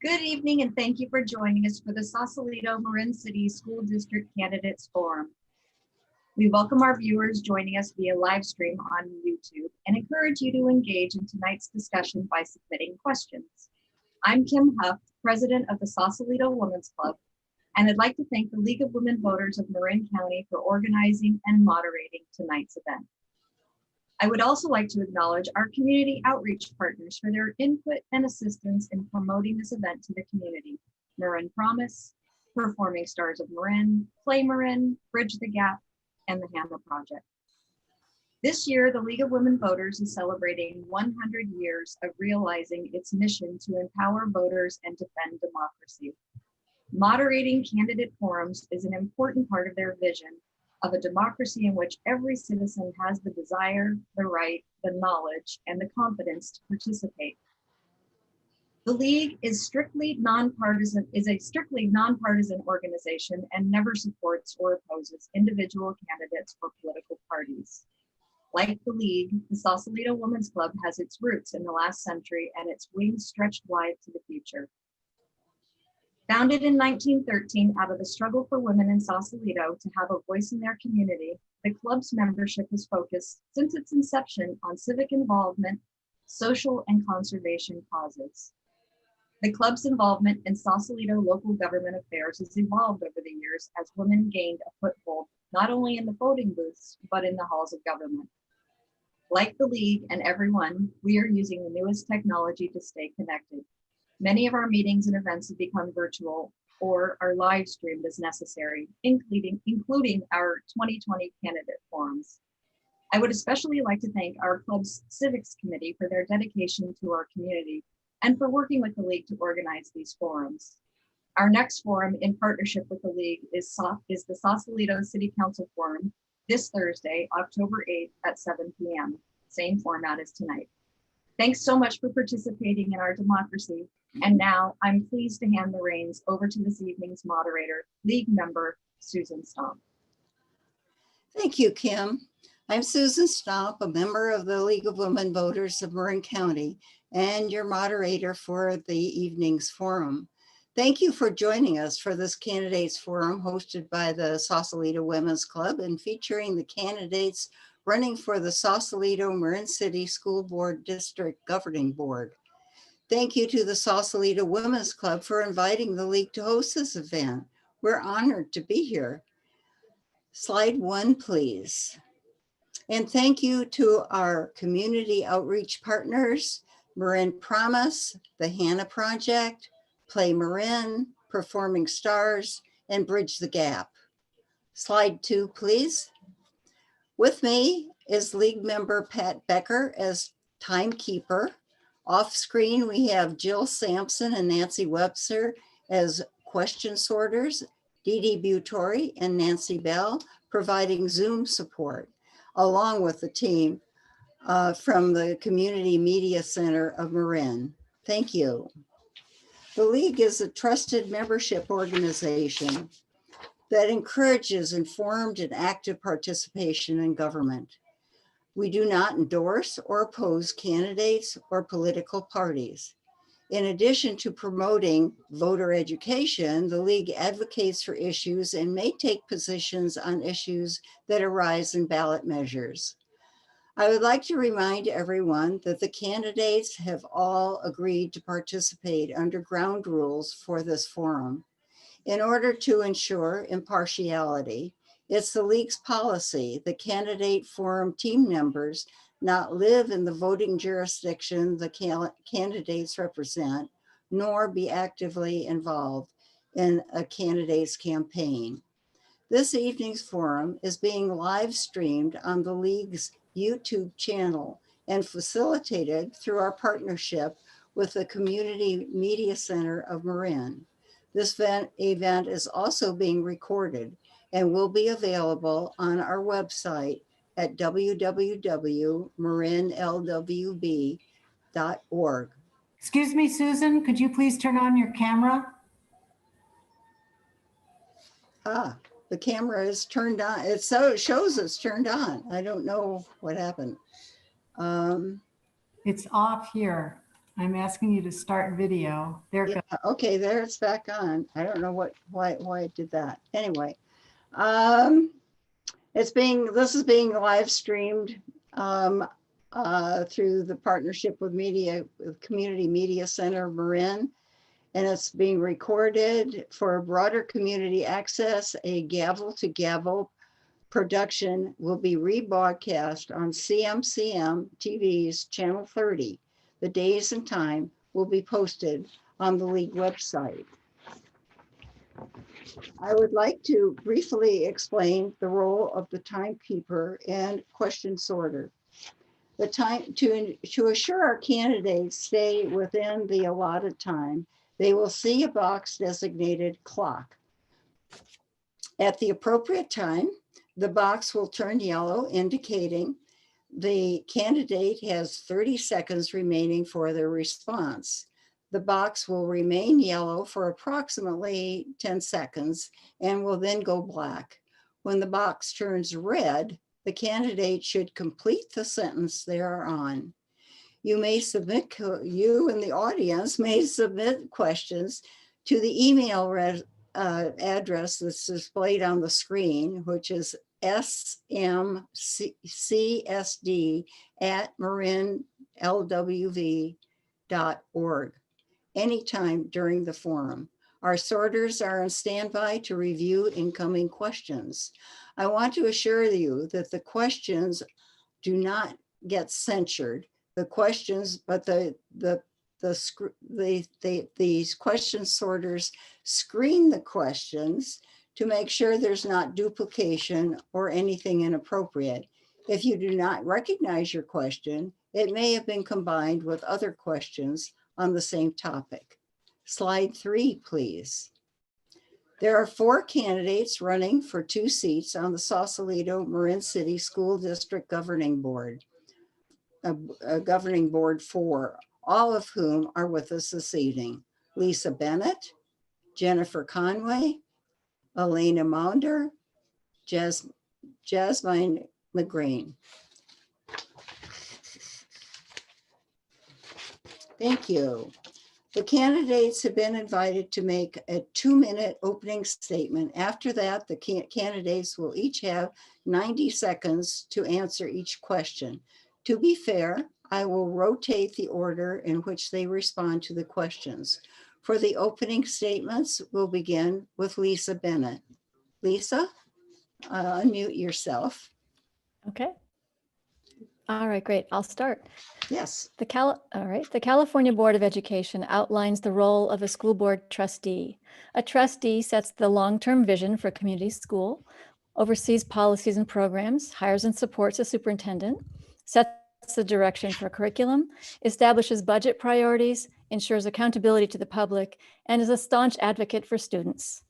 Good evening and thank you for joining us for the Sausalito Marin City School District Candidates Forum. We welcome our viewers joining us via live stream on YouTube and encourage you to engage in tonight's discussion by submitting questions. I'm Kim Huff, President of the Sausalito Womens Club, and I'd like to thank the League of Women Voters of Marin County for organizing and moderating tonight's event. I would also like to acknowledge our community outreach partners for their input and assistance in promoting this event to the community. Marin Promise, Performing Stars of Marin, Play Marin, Bridge the Gap, and the Hannah Project. This year, the League of Women Voters is celebrating 100 years of realizing its mission to empower voters and defend democracy. Moderating candidate forums is an important part of their vision of a democracy in which every citizen has the desire, the right, the knowledge, and the confidence to participate. The League is a strictly nonpartisan organization and never supports or opposes individual candidates or political parties. Like the League, the Sausalito Womens Club has its roots in the last century and its wings stretched wide to the future. Founded in 1913 out of the struggle for women in Sausalito to have a voice in their community, the club's membership has focused since its inception on civic involvement, social and conservation causes. The club's involvement in Sausalito local government affairs has evolved over the years as women gained a foothold, not only in the voting booths, but in the halls of government. Like the League and everyone, we are using the newest technology to stay connected. Many of our meetings and events have become virtual or are live streamed as necessary, including our 2020 candidate forums. I would especially like to thank our club's civics committee for their dedication to our community and for working with the League to organize these forums. Our next forum in partnership with the League is the Sausalito City Council Forum this Thursday, October 8th at 7 p.m. Same format as tonight. Thanks so much for participating in our democracy. And now I'm pleased to hand the reins over to this evening's moderator, League member Susan Stomp. Thank you, Kim. I'm Susan Stomp, a member of the League of Women Voters of Marin County and your moderator for the evening's forum. Thank you for joining us for this candidates forum hosted by the Sausalito Women's Club and featuring the candidates running for the Sausalito Marin City School Board District Governing Board. Thank you to the Sausalito Women's Club for inviting the League to host this event. We're honored to be here. Slide 1, please. And thank you to our community outreach partners, Marin Promise, the Hannah Project, Play Marin, Performing Stars, and Bridge the Gap. Slide 2, please. With me is League member Pat Becker as timekeeper. Off screen, we have Jill Sampson and Nancy Webster as question sorters, Dee Dee Butori and Nancy Bell providing Zoom support, along with the team from the Community Media Center of Marin. Thank you. The League is a trusted membership organization that encourages informed and active participation in government. We do not endorse or oppose candidates or political parties. In addition to promoting voter education, the League advocates for issues and may take positions on issues that arise in ballot measures. I would like to remind everyone that the candidates have all agreed to participate under ground rules for this forum. In order to ensure impartiality, it's the League's policy that candidate forum team members not live in the voting jurisdiction the candidates represent, nor be actively involved in a candidate's campaign. This evening's forum is being live streamed on the League's YouTube channel and facilitated through our partnership with the Community Media Center of Marin. This event is also being recorded and will be available on our website at www.marinlwb.org. Excuse me, Susan, could you please turn on your camera? The camera is turned on. It shows it's turned on. I don't know what happened. It's off here. I'm asking you to start video. There it Yeah, goes. okay, there it's back on. I don't know why it did that. Anyway, um, this is being live streamed through the partnership with Community Media Center Marin, and it's being recorded for broader community access. A gavel to gavel production will be rebroadcast on CMCM TV's Channel 30. The days and time will be posted on the League website. I would like to briefly explain the role of the timekeeper and question sorter. The time to assure our candidates stay within the allotted time, they will see a box designated clock. At the appropriate time, the box will turn yellow, indicating the candidate has 30 seconds remaining for their response. The box will remain yellow for approximately 10 seconds and will then go black. When the box turns red, the candidate should complete the sentence they are on. You and the audience may submit questions to the email address that's displayed on the screen, which is smcsd@marinlwv.org anytime during the forum. Our sorters are on standby to review incoming questions. I want to assure you that the questions do not get censored. The questions, but these question sorters screen the questions to make sure there's not duplication or anything inappropriate. If you do not recognize your question, it may have been combined with other questions on the same topic. Slide 3, please. There are 4 candidates running for 2 seats on the Sausalito Marin City School District Governing Board, Governing Board 4, all of whom are with us this evening. Lisa Bennett, Jennifer Conway, Elena Maunder, Jasmine McGreen. Thank you. The candidates have been invited to make a 2-minute opening statement. After that, the candidates will each have 90 seconds to answer each question. To be fair, I will rotate the order in which they respond to the questions. For the opening statements, we'll begin with Lisa Bennett. Lisa, unmute yourself. Okay. All right, great. I'll start. Yes. The California Board of Education outlines the role of a school board trustee. A trustee sets the long-term vision for a community school, oversees policies and programs, hires and supports a superintendent, sets the direction for curriculum, establishes budget priorities, ensures accountability to the public, and is a staunch advocate for students.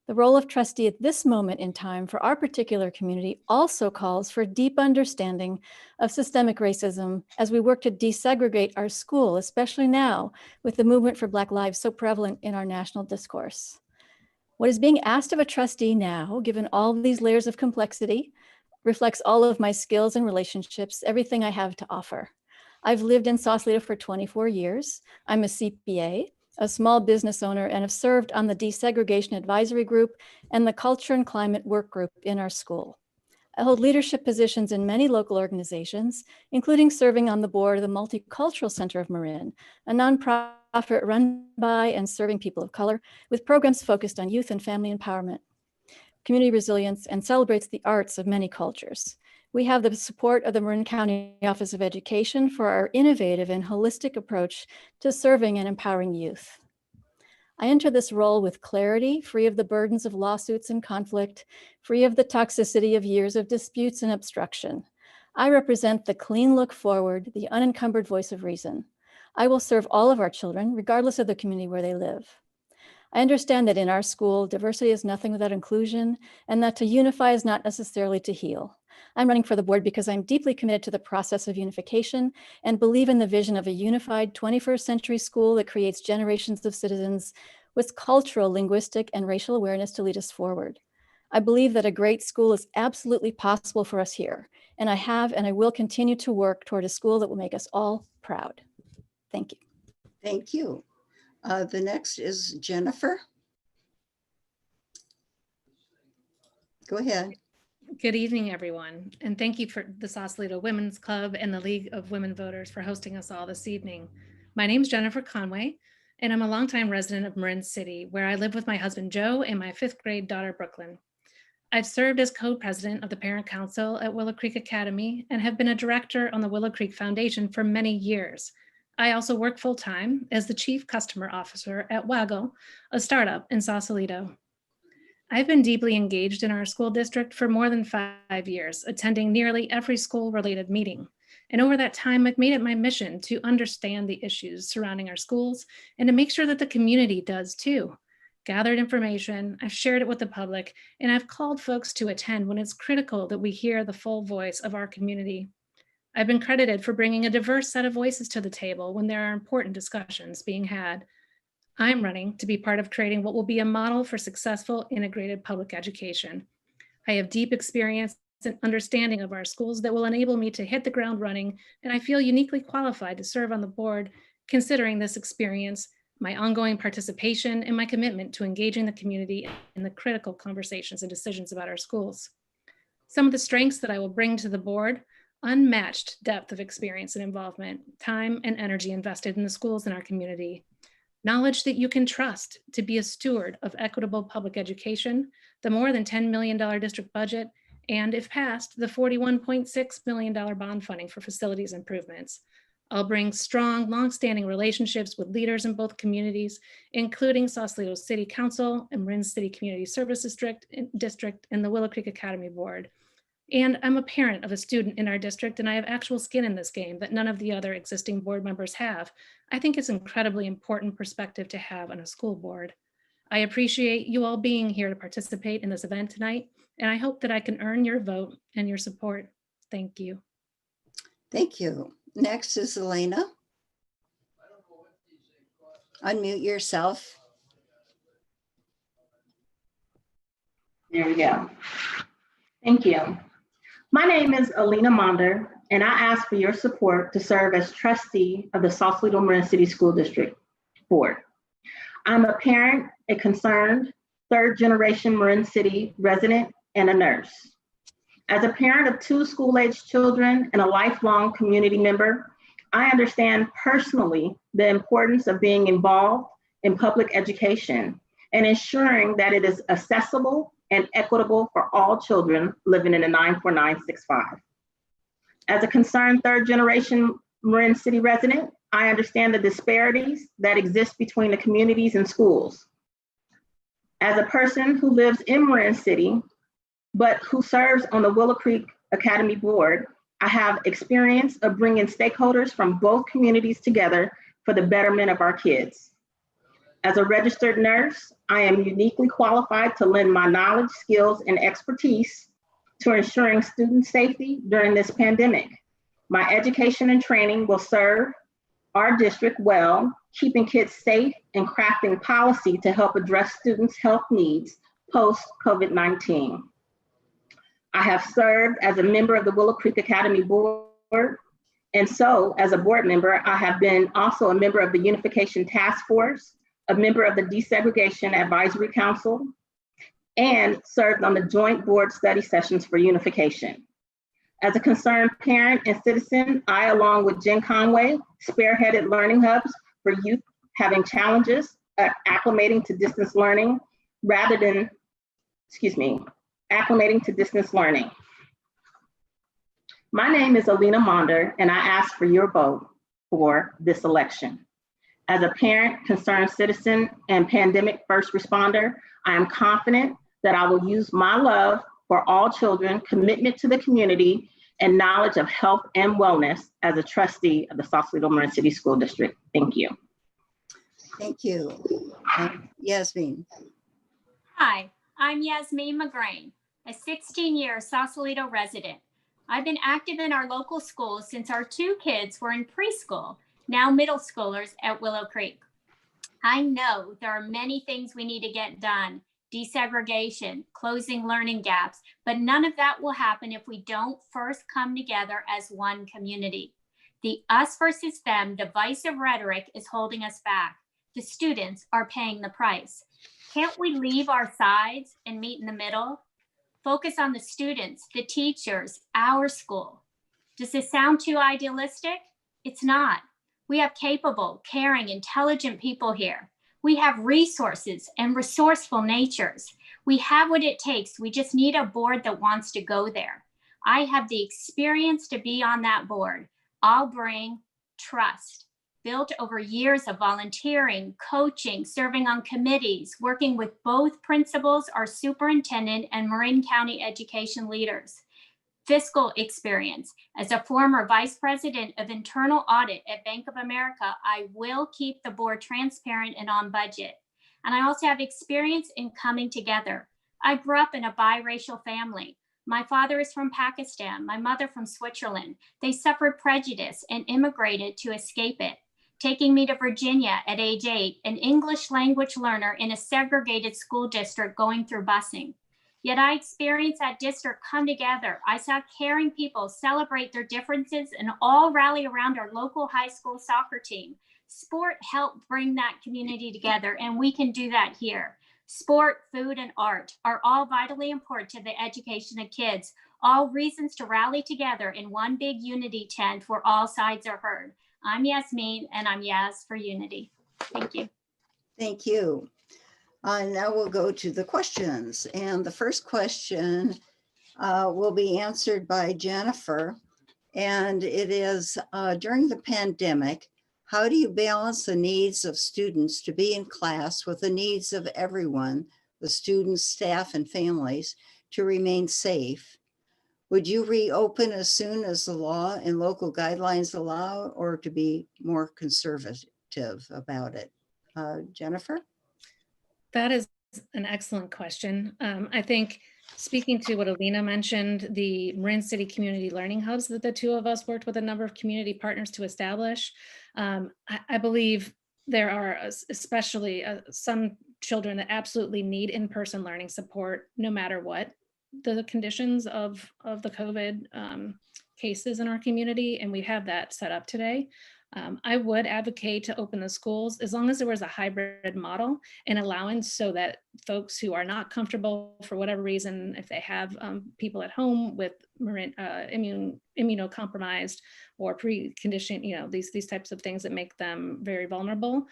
The role of trustee at this moment in time for our particular community also calls for deep understanding of systemic racism as we work to desegregate our school, especially now with the movement for Black lives so prevalent in our national discourse. What is being asked of a trustee now, given all of these layers of complexity, reflects all of my skills and relationships, everything I have to offer. I've lived in Sausalito for 24 years. I'm a CPA, a small business owner, and have served on the Desegregation Advisory Group and the Culture and Climate Work Group in our school. I hold leadership positions in many local organizations, including serving on the board of the Multicultural Center of Marin, a nonprofit run by and serving people of color with programs focused on youth and family empowerment, community resilience, and celebrates the arts of many cultures. We have the support of the Marin County Office of Education for our innovative and holistic approach to serving and empowering youth. I enter this role with clarity, free of the burdens of lawsuits and conflict, free of the toxicity of years of disputes and obstruction. I represent the clean look forward, the unencumbered voice of reason. I will serve all of our children, regardless of the community where they live. I understand that in our school, diversity is nothing without inclusion, and that to unify is not necessarily to heal. I'm running for the board because I'm deeply committed to the process of unification and believe in the vision of a unified 21st century school that creates generations of citizens with cultural, linguistic, and racial awareness to lead us forward. I believe that a great school is absolutely possible for us here, and I have and I will continue to work toward a school that will make us all proud. Thank you. Thank you. The next is Jennifer. Go ahead. Good evening, everyone, and thank you for the Sausalito Women's Club and the League of Women Voters for hosting us all this evening. My name is Jennifer Conway, and I'm a longtime resident of Marin City, where I live with my husband, Joe, and my 5th grade daughter, Brooklyn. I've served as co-president of the Parent Council at Willow Creek Academy and have been a director on the Willow Creek Foundation for many years. I also work full-time as the Chief Customer Officer at Waggle, a startup in Sausalito. I've been deeply engaged in our school district for more than 5 years, attending nearly every school-related meeting. And over that time, I've made it my mission to understand the issues surrounding our schools and to make sure that the community does too. Gathered information, I've shared it with the public, and I've called folks to attend when it's critical that we hear the full voice of our community. I've been credited for bringing a diverse set of voices to the table when there are important discussions being had. I'm running to be part of creating what will be a model for successful integrated public education. I have deep experience and understanding of our schools that will enable me to hit the ground running, and I feel uniquely qualified to serve on the board, considering this experience, my ongoing participation, and my commitment to engaging the community in the critical conversations and decisions about our schools. Some of the strengths that I will bring to the board: unmatched depth of experience and involvement, time and energy invested in the schools in our community, knowledge that you can trust to be a steward of equitable public education, the more than $10 million district budget, and if passed, the $41.6 million bond funding for facilities improvements. I'll bring strong, longstanding relationships with leaders in both communities, including Sausalito City Council and Marin City Community Service District and the Willow Creek Academy Board. And I'm a parent of a student in our district, and I have actual skin in this game that none of the other existing board members have. I think it's incredibly important perspective to have on a school board. I appreciate you all being here to participate in this event tonight, and I hope that I can earn your vote and your support. Thank you. Thank you. Next is Elena. Unmute yourself. There we go. Thank you. My name is Alina Monder, and I ask for your support to serve as trustee of the Sausalito Marin City School District Board. I'm a parent, a concerned, 3rd-generation Marin City resident, and a nurse. As a parent of 2 school-aged children and a lifelong community member, I understand personally the importance of being involved in public education and ensuring that it is accessible and equitable for all children living in the 94965. As a concerned 3rd-generation Marin City resident, I understand the disparities that exist between the communities and schools. As a person who lives in Marin City, but who serves on the Willow Creek Academy Board, I have experience of bringing stakeholders from both communities together for the betterment of our kids. As a registered nurse, I am uniquely qualified to lend my knowledge, skills, and expertise to ensuring student safety during this pandemic. My education and training will serve our district well, keeping kids safe and crafting policy to help address students' health needs post-COVID-19. I have served as a member of the Willow Creek Academy Board, and so as a board member, I have been also a member of the Unification Task Force, a member of the Desegregation Advisory Council, and served on the joint board study sessions for unification. As a concerned parent and citizen, I, along with Jen Conway, spearheaded learning hubs for youth having challenges at acclimating to distance learning acclimating to distance learning. My name is Alina Monder, and I ask for your vote for this election. As a parent, concerned citizen, and pandemic first responder, I am confident that I will use my love for all children, commitment to the community, and knowledge of health and wellness as a trustee of the Sausalito Marin City School District. Thank you. Thank you. Yasmin. Hi, I'm Yasmin McGrain, a 16-year Sausalito resident. I've been active in our local schools since our 2 kids were in preschool, now middle schoolers at Willow Creek. I know there are many things we need to get done: desegregation, closing learning gaps, but none of that will happen if we don't first come together as one community. The us versus them divisive rhetoric is holding us back. The students are paying the price. Can't we leave our sides and meet in the middle? Focus on the students, the teachers, our school. Does this sound too idealistic? It's not. We have capable, caring, intelligent people here. We have resources and resourceful natures. We have what it takes. We just need a board that wants to go there. I have the experience to be on that board. I'll bring trust, built over years of volunteering, coaching, serving on committees, working with both principals, our superintendent, and Marin County education leaders. Fiscal experience. As a former vice president of internal audit at Bank of America, I will keep the board transparent and on budget. And I also have experience in coming together. I grew up in a biracial family. My father is from Pakistan, my mother from Switzerland. They suffered prejudice and immigrated to escape it. Taking me to Virginia at age 8, an English language learner in a segregated school district going through busing. Yet I experienced that district come together. I saw caring people celebrate their differences and all rally around our local high school soccer team. Sport helped bring that community together, and we can do that here. Sport, food, and art are all vitally important to the education of kids, all reasons to rally together in one big unity tent where all sides are heard. I'm Yasmin, and I'm Yas for Unity. Thank you. Thank you. Now we'll go to the questions. And the first question will be answered by Jennifer. And it is, during the pandemic, how do you balance the needs of students to be in class with the needs of everyone, the students, staff, and families, to remain safe? Would you reopen as soon as the law and local guidelines allow, or to be more conservative about it? Jennifer? That is an excellent question. I think speaking to what Alina mentioned, the Marin City Community Learning Hubs that the two of us worked with a number of community partners to establish, I believe there are especially some children that absolutely need in-person learning support no matter what the conditions of the COVID cases in our community, and we have that set up today. I would advocate to open the schools as long as there was a hybrid model and allowance so that folks who are not comfortable for whatever reason, if they have people at home with immunocompromised or preconditioned, these types of things that make them very vulnerable.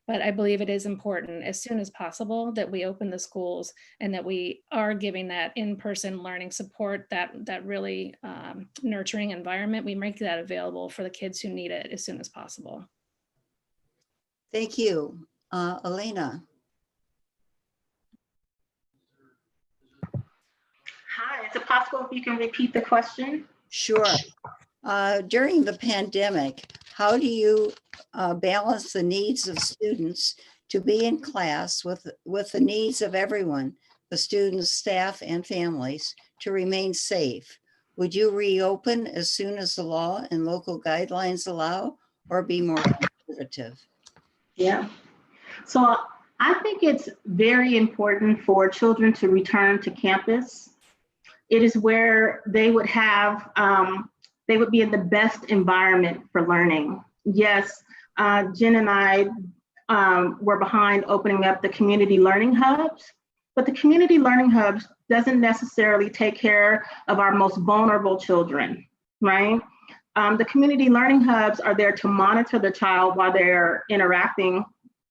But I believe it is important as soon as possible that we open the schools and that we are giving that in-person learning support, that really nurturing environment. We make that available for the kids who need it as soon as possible. Thank you. Alina. Hi, is it possible if you can repeat the question? Sure. During the pandemic, how do you balance the needs of students to be in class with the needs of everyone, the students, staff, and families, to remain safe? Would you reopen as soon as the law and local guidelines allow, or be more conservative? Yeah. So I think it's very important for children to return to campus. It is where they would have, they would be in the best environment for learning. Yes, Jen and I were behind opening up the community learning hubs, but the community learning hubs doesn't necessarily take care of our most vulnerable children, right? The community learning hubs are there to monitor the child while they're interacting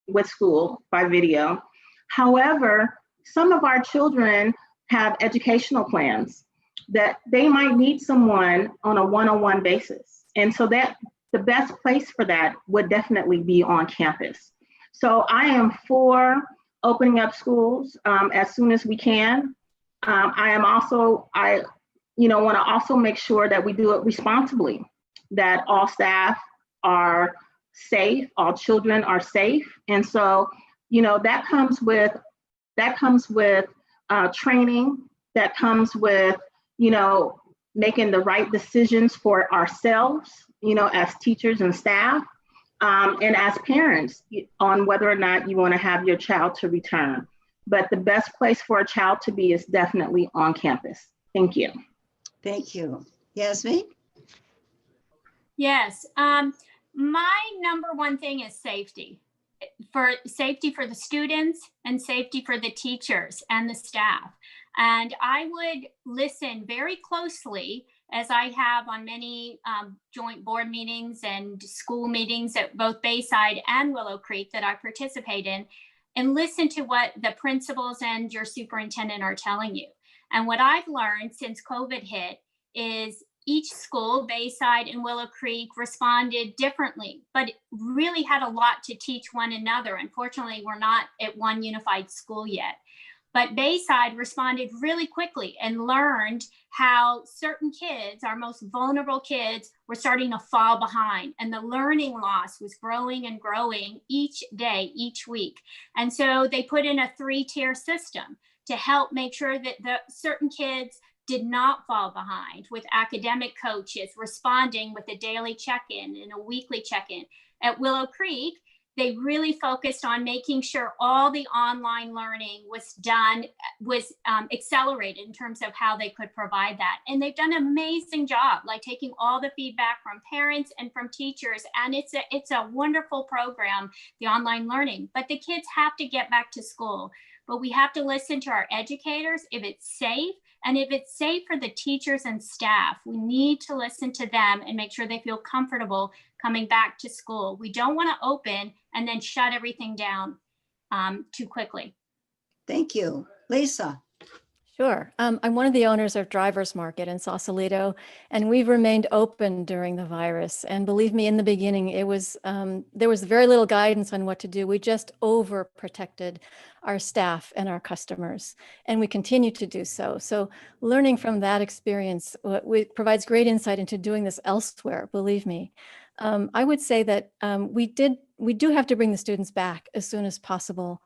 with school by video. However, some of our children have educational plans that they might need someone on a one-on-one basis. And so that the best place for that would definitely be on campus. So I am for opening up schools as soon as we can. I want to also make sure that we do it responsibly, that all staff are safe, all children are safe. And so, that comes with training, that comes with, making the right decisions for ourselves, as teachers and staff, and as parents on whether or not you want to have your child to return. But the best place for a child to be is definitely on campus. Thank you. Thank you. Yasmin? Yes. My number one thing is safety. For safety for the students and safety for the teachers and the staff. And I would listen very closely, as I have on many joint board meetings and school meetings at both Bayside and Willow Creek that I participate in, and listen to what the principals and your superintendent are telling you. And what I've learned since COVID hit is each school, Bayside and Willow Creek, responded differently, but really had a lot to teach one another. Unfortunately, we're not at one unified school yet. But Bayside responded really quickly and learned how certain kids, our most vulnerable kids, were starting to fall behind. And the learning loss was growing and growing each day, each week. And so they put in a 3-tier system to help make sure that the certain kids did not fall behind, with academic coaches responding with a daily check-in and a weekly check-in. At Willow Creek, they really focused on making sure all the online learning was accelerated in terms of how they could provide that. And they've done an amazing job, like taking all the feedback from parents and from teachers. And it's a wonderful program, the online learning, but the kids have to get back to school. But we have to listen to our educators if it's safe. And if it's safe for the teachers and staff, we need to listen to them and make sure they feel comfortable coming back to school. We don't want to open and then shut everything down too quickly. Thank you. Lisa. Sure. I'm one of the owners of Drivers Market in Sausalito, and we've remained open during the virus. And believe me, in the beginning, it was there was very little guidance on what to do. We just overprotected our staff and our customers, and we continue to do so. So learning from that experience provides great insight into doing this elsewhere, believe me. I would say that we do have to bring the students back as soon as possible.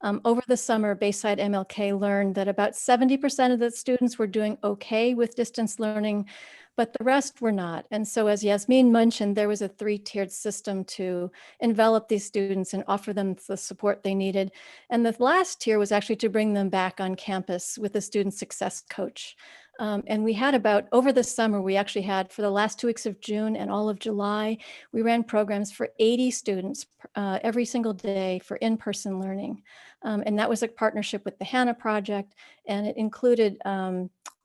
Over the summer, Bayside MLK learned that about 70% of the students were doing okay with distance learning, but the rest were not. And so, as Yasmin mentioned, there was a 3-tiered system to envelop these students and offer them the support they needed. And the last tier was actually to bring them back on campus with a student success coach. And we had over the summer, we actually had, for the last 2 weeks of June and all of July, we ran programs for 80 students every single day for in-person learning. And that was a partnership with the HANA Project, and it included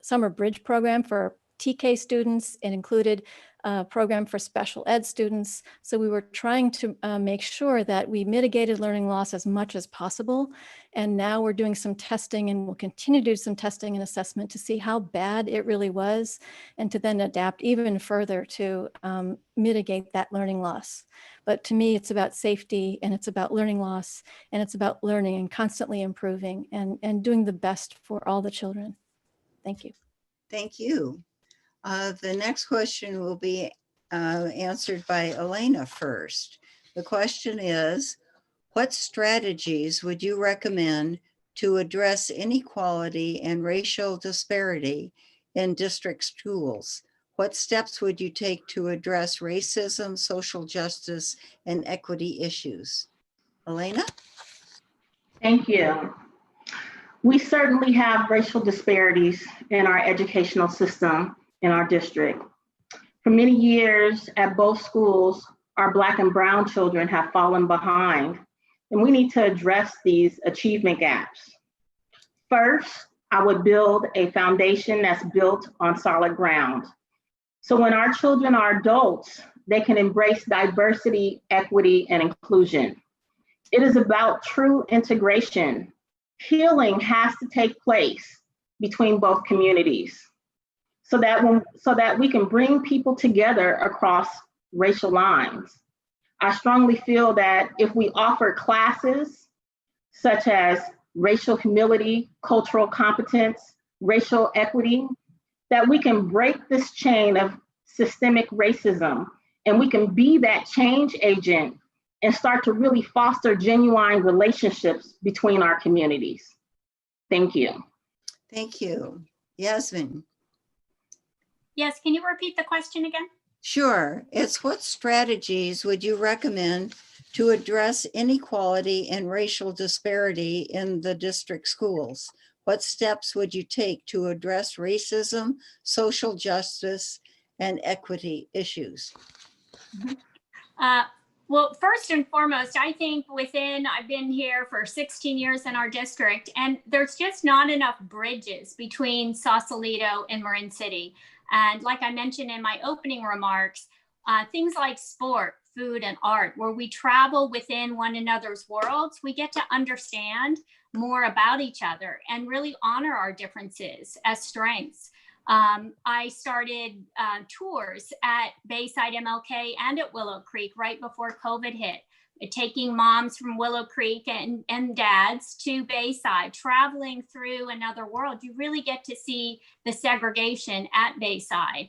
summer bridge program for TK students. It included a program for special ed students. So we were trying to make sure that we mitigated learning loss as much as possible. And now we're doing some testing, and we'll continue to do some testing and assessment to see how bad it really was, and to then adapt even further to mitigate that learning loss. But to me, it's about safety, and it's about learning loss, and it's about learning and constantly improving and doing the best for all the children. Thank you. Thank you. The next question will be answered by Elena first. The question is, what strategies would you recommend to address inequality and racial disparity in district schools? What steps would you take to address racism, social justice, and equity issues? Elena? Thank you. We certainly have racial disparities in our educational system in our district. For many years at both schools, our Black and Brown children have fallen behind, and we need to address these achievement gaps. First, I would build a foundation that's built on solid ground. So when our children are adults, they can embrace diversity, equity, and inclusion. It is about true integration. Healing has to take place between both communities so that we can bring people together across racial lines. I strongly feel that if we offer classes such as racial humility, cultural competence, racial equity, that we can break this chain of systemic racism, and we can be that change agent and start to really foster genuine relationships between our communities. Thank you. Thank you. Yasmin. Yes, can you repeat the question again? Sure. It's what strategies would you recommend to address inequality and racial disparity in the district schools? What steps would you take to address racism, social justice, and equity issues? Well, first and foremost, I think I've been here for 16 years in our district, and there's just not enough bridges between Sausalito and Marin City. And like I mentioned in my opening remarks, things like sport, food, and art, where we travel within one another's worlds, we get to understand more about each other and really honor our differences as strengths. I started tours at Bayside MLK and at Willow Creek right before COVID hit, taking moms from Willow Creek and dads to Bayside, traveling through another world. You really get to see the segregation at Bayside.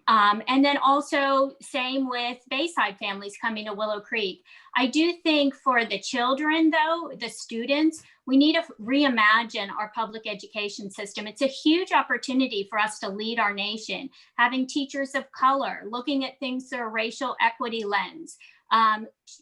And then also same with Bayside families coming to Willow Creek. I do think for the children, though, the students, we need to reimagine our public education system. It's a huge opportunity for us to lead our nation, having teachers of color, looking at things through a racial equity lens,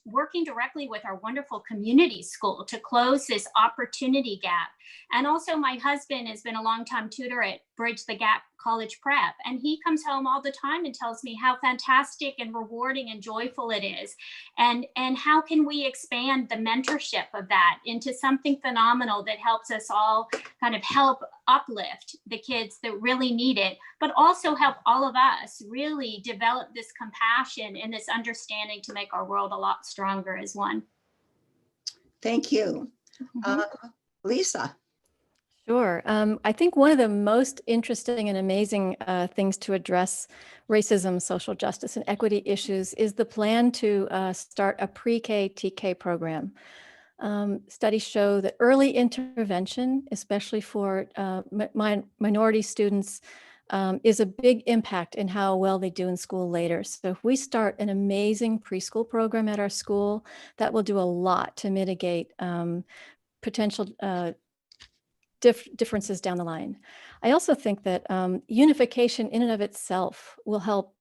working directly with our wonderful community school to close this opportunity gap. And also my husband has been a longtime tutor at Bridge the Gap College Prep, and he comes home all the time and tells me how fantastic and rewarding and joyful it is. And how can we expand the mentorship of that into something phenomenal that helps us all kind of help uplift the kids that really need it, but also help all of us really develop this compassion and this understanding to make our world a lot stronger as one. Thank you. Lisa. Sure. I think one of the most interesting and amazing things to address racism, social justice, and equity issues is the plan to start a pre-K TK program. Studies show that early intervention, especially for minority students, is a big impact in how well they do in school later. So if we start an amazing preschool program at our school, that will do a lot to mitigate potential differences down the line. I also think that unification in and of itself will help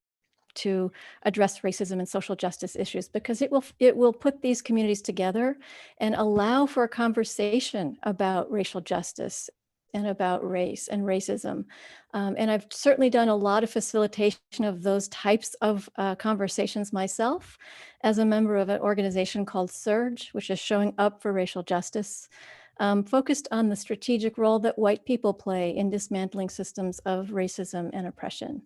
to address racism and social justice issues, because it will put these communities together and allow for a conversation about racial justice and about race and racism. And I've certainly done a lot of facilitation of those types of conversations myself as a member of an organization called SURGE, which is Showing Up for Racial Justice, focused on the strategic role that white people play in dismantling systems of racism and oppression.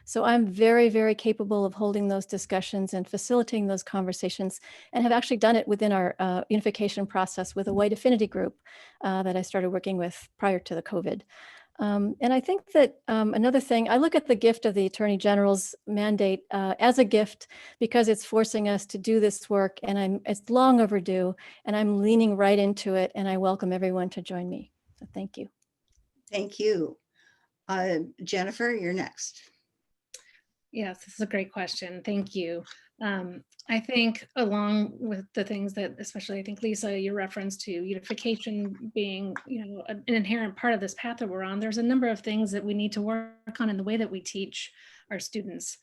So I'm very, very capable of holding those discussions and facilitating those conversations, and have actually done it within our unification process with a white affinity group that I started working with prior to the COVID. And I think that another thing, I look at the gift of the Attorney General's mandate as a gift, because it's forcing us to do this work, and it's long overdue, and I'm leaning right into it, and I welcome everyone to join me. So thank you. Thank you. Jennifer, you're next. Yes, this is a great question. Thank you. I think along with the things that, especially I think Lisa, your reference to unification being, an inherent part of this path that we're on, there's a number of things that we need to work on in the way that we teach our students.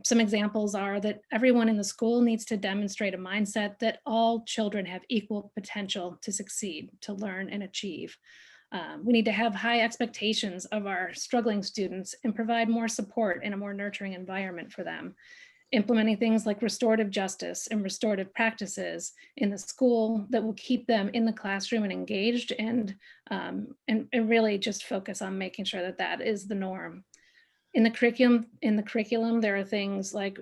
Some examples are that everyone in the school needs to demonstrate a mindset that all children have equal potential to succeed, to learn and achieve. We need to have high expectations of our struggling students and provide more support in a more nurturing environment for them. Implementing things like restorative justice and restorative practices in the school that will keep them in the classroom and engaged, and really just focus on making sure that that is the norm. In the curriculum, there are things like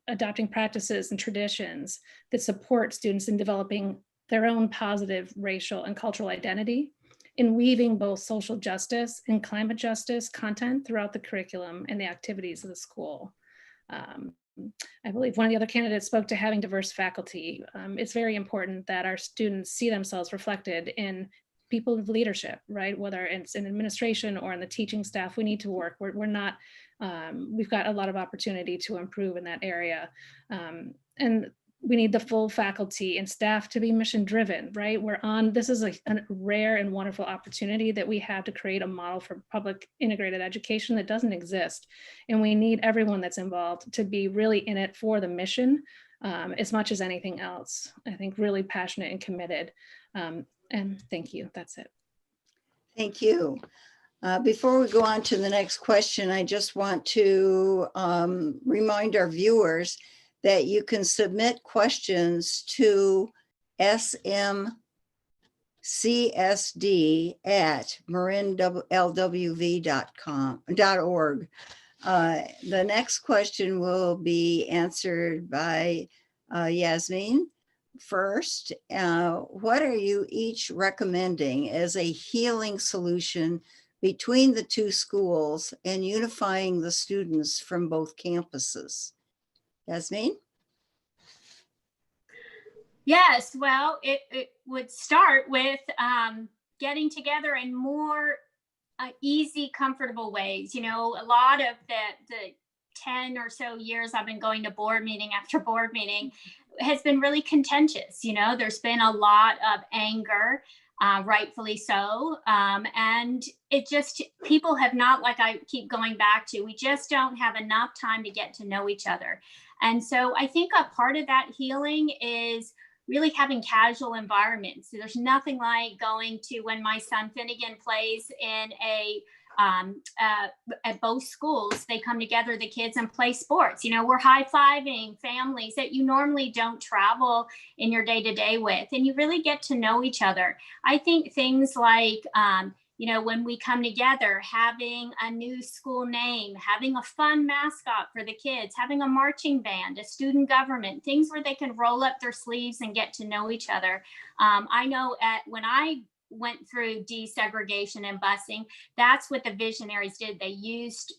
adopting practices and traditions that support students in developing their own positive racial and cultural identity, in weaving both social justice and climate justice content throughout the curriculum and the activities of the school. I believe one of the other candidates spoke to having diverse faculty. It's very important that our students see themselves reflected in people of leadership, right? Whether it's in administration or in the teaching staff, we need to work. We're not, we've got a lot of opportunity to improve in that area. And we need the full faculty and staff to be mission driven, right? This is a rare and wonderful opportunity that we have to create a model for public integrated education that doesn't exist. And we need everyone that's involved to be really in it for the mission as much as anything else. I think really passionate and committed. And thank you, that's it. Thank you. Before we go on to the next question, I just want to remind our viewers that you can submit questions to smcsd@marinlwv.org. The next question will be answered by Yasmin. First, what are you each recommending as a healing solution between the two schools and unifying the students from both campuses? Yasmin? Yes, well, it would start with getting together in more easy, comfortable ways. You know, a lot of the 10 or so years I've been going to board meeting after board meeting has been really contentious. You know, there's been a lot of anger, rightfully so. And it just, people have not, like I keep going back to, we just don't have enough time to get to know each other. And so I think a part of that healing is really having casual environments. So there's nothing like going to, when my son Finnegan plays in at both schools, they come together, the kids, and play sports. You know, we're high-fiving families that you normally don't travel in your day-to-day with, and you really get to know each other. I think things like, you know, when we come together, having a new school name, having a fun mascot for the kids, having a marching band, a student government, things where they can roll up their sleeves and get to know each other. I know when I went through desegregation and busing, that's what the visionaries did. They used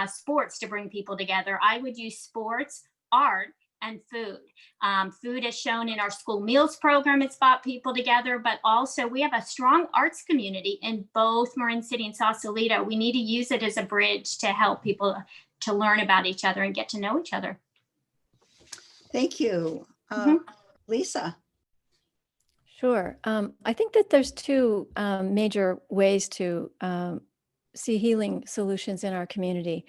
sports to bring people together. I would use sports, art, and food. Food is shown in our school meals program. It's brought people together, but also we have a strong arts community in both Marin City and Sausalito. We need to use it as a bridge to help people to learn about each other and get to know each other. Thank you. Lisa? Sure. I think that there's two major ways to see healing solutions in our community.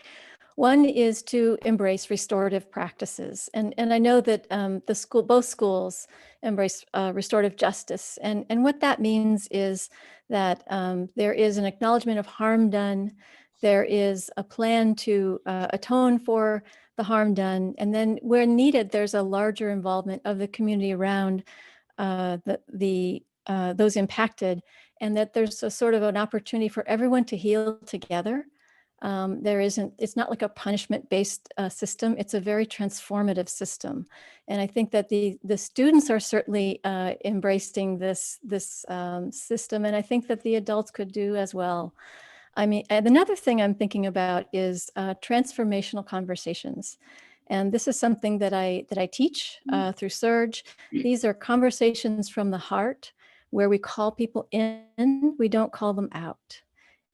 One is to embrace restorative practices. And I know that both schools embrace restorative justice. And what that means is that there is an acknowledgement of harm done. There is a plan to atone for the harm done. And then where needed, there's a larger involvement of the community around those impacted, and that there's a sort of an opportunity for everyone to heal together. It's not like a punishment-based system. It's a very transformative system. And I think that the students are certainly embracing this system. And I think that the adults could do as well. I mean, another thing I'm thinking about is transformational conversations. And this is something that I teach through Surge. These are conversations from the heart where we call people in, we don't call them out.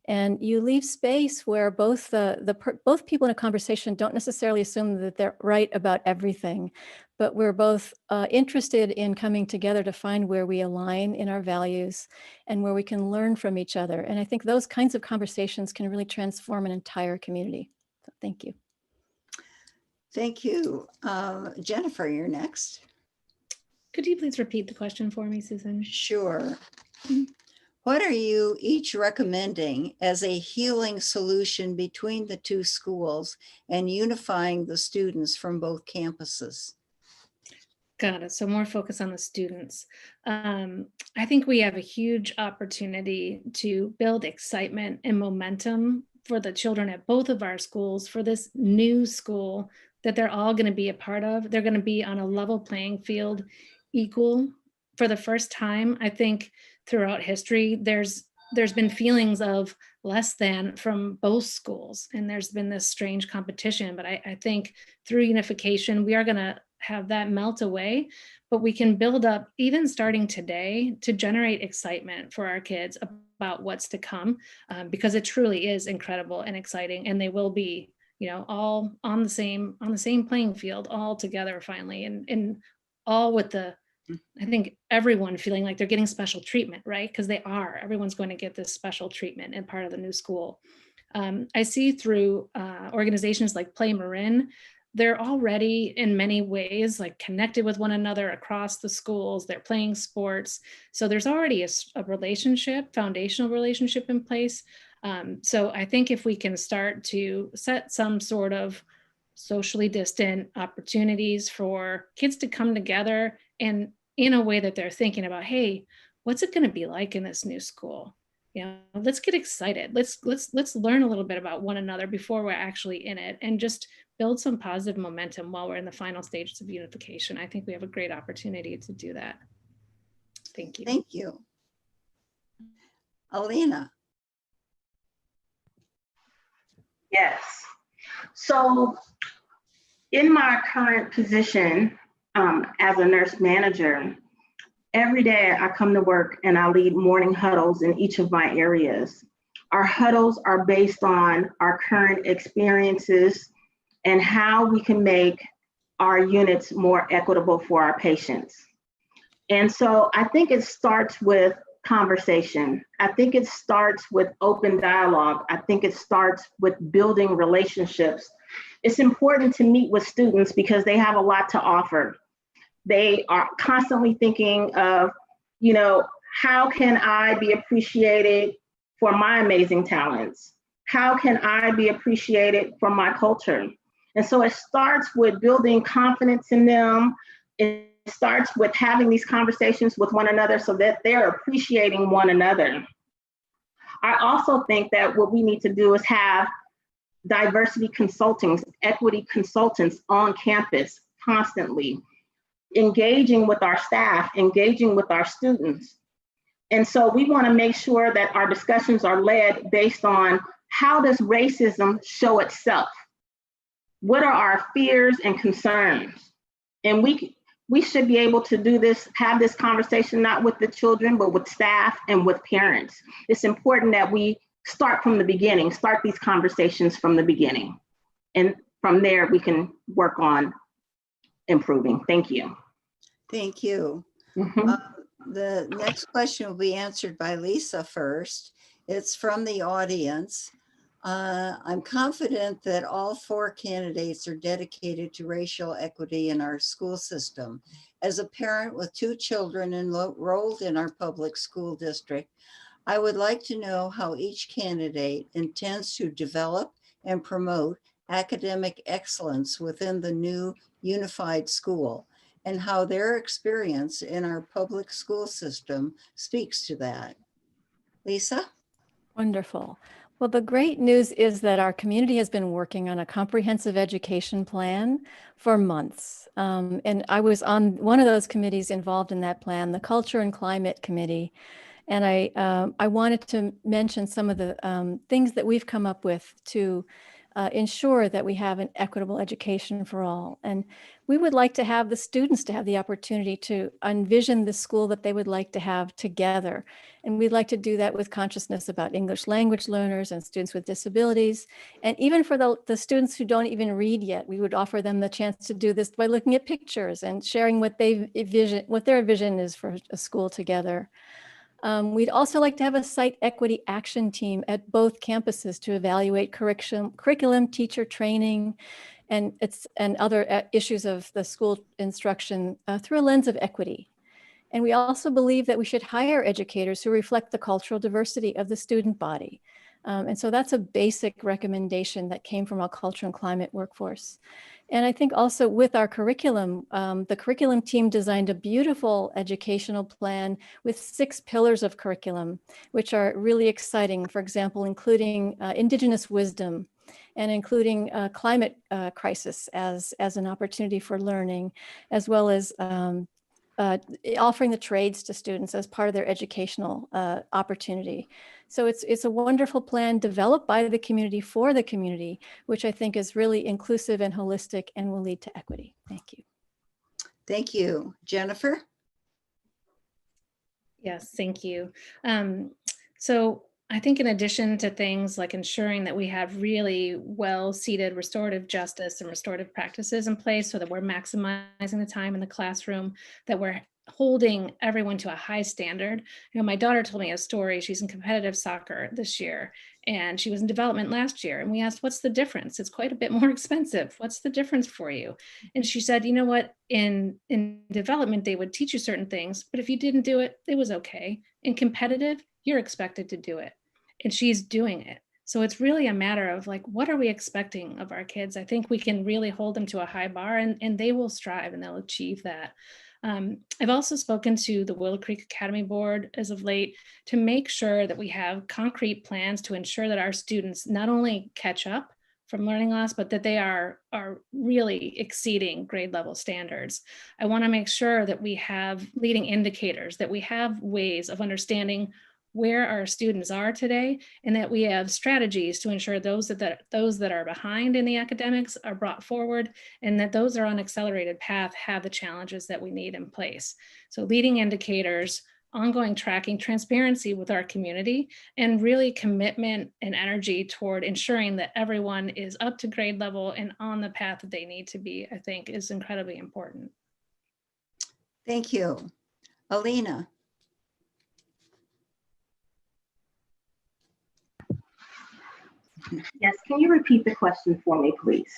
And you leave space where both both people in a conversation don't necessarily assume that they're right about everything, but we're both interested in coming together to find where we align in our values and where we can learn from each other. And I think those kinds of conversations can really transform an entire community. So thank you. Thank you. Jennifer, you're next. Could you please repeat the question for me, Susan? Sure. What are you each recommending as a healing solution between the two schools and unifying the students from both campuses? Got it. So more focus on the students. I think we have a huge opportunity to build excitement and momentum for the children at both of our schools for this new school that they're all going to be a part of. They're going to be on a level playing field, equal for the first time. I think throughout history, there's been feelings of less than from both schools, and there's been this strange competition. But I think through unification, we are going to have that melt away, but we can build up, even starting today, to generate excitement for our kids about what's to come, because it truly is incredible and exciting, and they will be, you know, all on the same playing field, all together finally, and all with I think everyone feeling like they're getting special treatment, right? Because they are. Everyone's going to get this special treatment and part of the new school. I see through organizations like Play Marin, they're already in many ways like connected with one another across the schools. They're playing sports. So there's already a relationship, foundational relationship in place. So I think if we can start to set some sort of socially distant opportunities for kids to come together and in a way that they're thinking about, hey, what's it going to be like in this new school? Let's get excited. Let's learn a little bit about one another before we're actually in it, and just build some positive momentum while we're in the final stages of unification. I think we have a great opportunity to do that. Thank you. Thank you. Alina. Yes. So in my current position as a nurse manager, every day I come to work and I lead morning huddles in each of my areas. Our huddles are based on our current experiences and how we can make our units more equitable for our patients. And so I think it starts with conversation. I think it starts with open dialogue. I think it starts with building relationships. It's important to meet with students because they have a lot to offer. They are constantly thinking of, how can I be appreciated for my amazing talents? How can I be appreciated for my culture? And so it starts with building confidence in them. It starts with having these conversations with one another so that they're appreciating one another. I also think that what we need to do is have diversity consultants, equity consultants on campus constantly, engaging with our staff, engaging with our students. And so we want to make sure that our discussions are led based on how does racism show itself? What are our fears and concerns? And we should be able to do this, have this conversation, not with the children, but with staff and with parents. It's important that we start from the beginning, start these conversations from the beginning. And from there, we can work on improving. Thank you. Thank you. The next question will be answered by Lisa first. It's from the audience. I'm confident that all 4 candidates are dedicated to racial equity in our school system. As a parent with 2 children enrolled in our public school district, I would like to know how each candidate intends to develop and promote academic excellence within the new unified school, and how their experience in our public school system speaks to that. Lisa? Wonderful. Well, the great news is that our community has been working on a comprehensive education plan for months. And I was on one of those committees involved in that plan, the Culture and Climate Committee. And I wanted to mention some of the things that we've come up with to ensure that we have an equitable education for all. And we would like to have the students to have the opportunity to envision the school that they would like to have together. And we'd like to do that with consciousness about English language learners and students with disabilities. And even for the students who don't even read yet, we would offer them the chance to do this by looking at pictures and sharing what their vision is for a school together. We'd also like to have a site equity action team at both campuses to evaluate curriculum, teacher training, and other issues of the school instruction through a lens of equity. And we also believe that we should hire educators who reflect the cultural diversity of the student body. And so that's a basic recommendation that came from our culture and climate workforce. And I think also with our curriculum, the curriculum team designed a beautiful educational plan with 6 pillars of curriculum, which are really exciting. For example, including Indigenous wisdom and including climate crisis as an opportunity for learning, as well as offering the trades to students as part of their educational opportunity. So it's a wonderful plan developed by the community for the community, which I think is really inclusive and holistic and will lead to equity. Thank you. Thank you. Jennifer? Yes, thank you. So I think in addition to things like ensuring that we have really well-seated restorative justice and restorative practices in place so that we're maximizing the time in the classroom, that we're holding everyone to a high standard. My daughter told me a story. She's in competitive soccer this year, and she was in development last year. And we asked, what's the difference? It's quite a bit more expensive. What's the difference for you? And she said, you know what, in development, they would teach you certain things, but if you didn't do it, it was okay. In competitive, you're expected to do it. And she's doing it. So it's really a matter of like, what are we expecting of our kids? I think we can really hold them to a high bar, and they will strive and they'll achieve that. I've also spoken to the Willow Creek Academy Board as of late to make sure that we have concrete plans to ensure that our students not only catch up from learning loss, but that they are really exceeding grade level standards. I want to make sure that we have leading indicators, that we have ways of understanding where our students are today, and that we have strategies to ensure those that are behind in the academics are brought forward, and that those that are on accelerated path have the challenges that we need in place. So leading indicators, ongoing tracking, transparency with our community, and really commitment and energy toward ensuring that everyone is up to grade level and on the path that they need to be, I think is incredibly important. Thank you. Alina. Yes, can you repeat the question for me, please?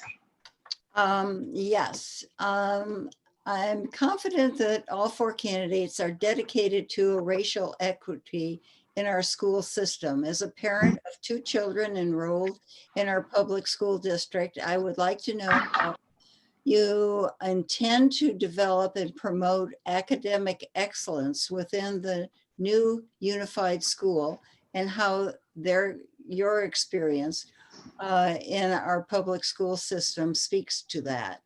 Yes. I'm confident that all 4 candidates are dedicated to racial equity in our school system. As a parent of 2 children enrolled in our public school district, I would like to know how you intend to develop and promote academic excellence within the new unified school, and how your experience in our public school system speaks to that.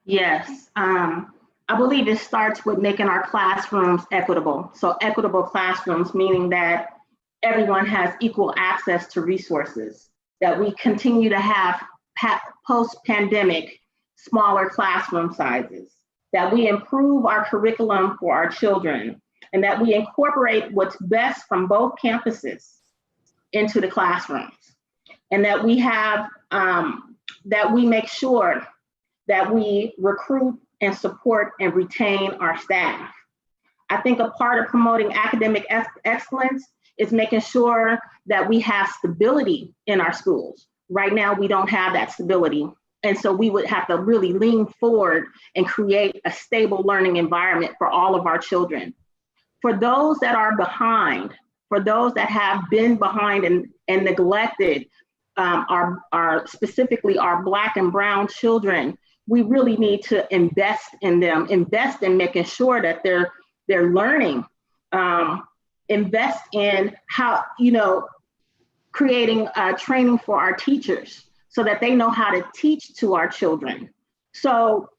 Yes, I believe it starts with making our classrooms equitable. So equitable classrooms, meaning that everyone has equal access to resources, that we continue to have post-pandemic smaller classroom sizes, that we improve our curriculum for our children, and that we incorporate what's best from both campuses into the classrooms, and that we have, that we make sure that we recruit and support and retain our staff. I think a part of promoting academic excellence is making sure that we have stability in our schools. Right now, we don't have that stability. And so we would have to really lean forward and create a stable learning environment for all of our children. For those that are behind, for those that have been behind and neglected, specifically our Black and Brown children, we really need to invest in them, invest in making sure that they're learning, invest in how, creating training for our teachers so that they know how to teach to our children. So,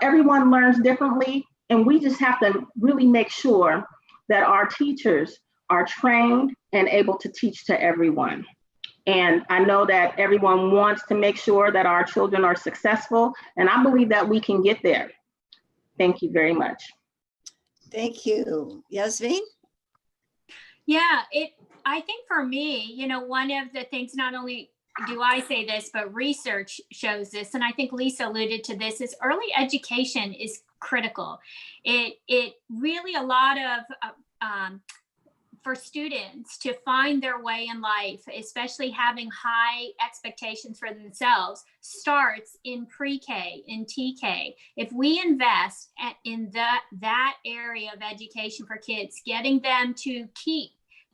everyone learns differently, and we just have to really make sure that our teachers are trained and able to teach to everyone. And I know that everyone wants to make sure that our children are successful, and I believe that we can get there. Thank you very much. Thank you. Yasmin? Yeah, I think for me, one of the things, not only do I say this, but research shows this, and I think Lisa alluded to this, is early education is critical. It really, a lot of, for students to find their way in life, especially having high expectations for themselves, starts in pre-K, in TK. If we invest in that area of education for kids, getting them to keep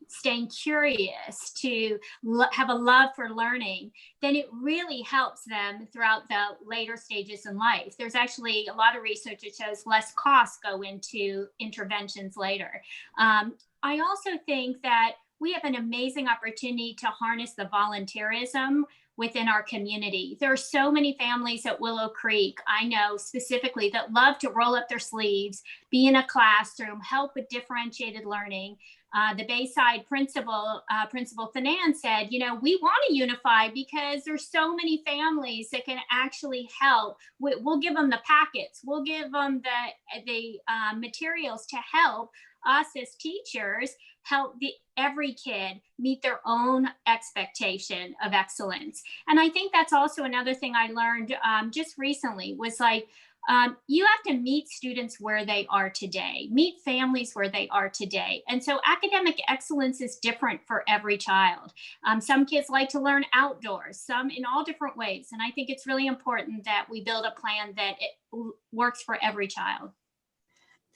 staying curious, to have a love for learning, then it really helps them throughout the later stages in life. There's actually a lot of research that shows less costs go into interventions later. I also think that we have an amazing opportunity to harness the volunteerism within our community. There are so many families at Willow Creek, I know specifically, that love to roll up their sleeves, be in a classroom, help with differentiated learning. The Bayside principal, Principal Fanan, said, we want to unify because there's so many families that can actually help. We'll give them the packets. We'll give them the materials to help us as teachers help every kid meet their own expectation of excellence. And I think that's also another thing I learned just recently was like, you have to meet students where they are today, meet families where they are today. And so academic excellence is different for every child. Some kids like to learn outdoors, some in all different ways. And I think it's really important that we build a plan that it works for every child.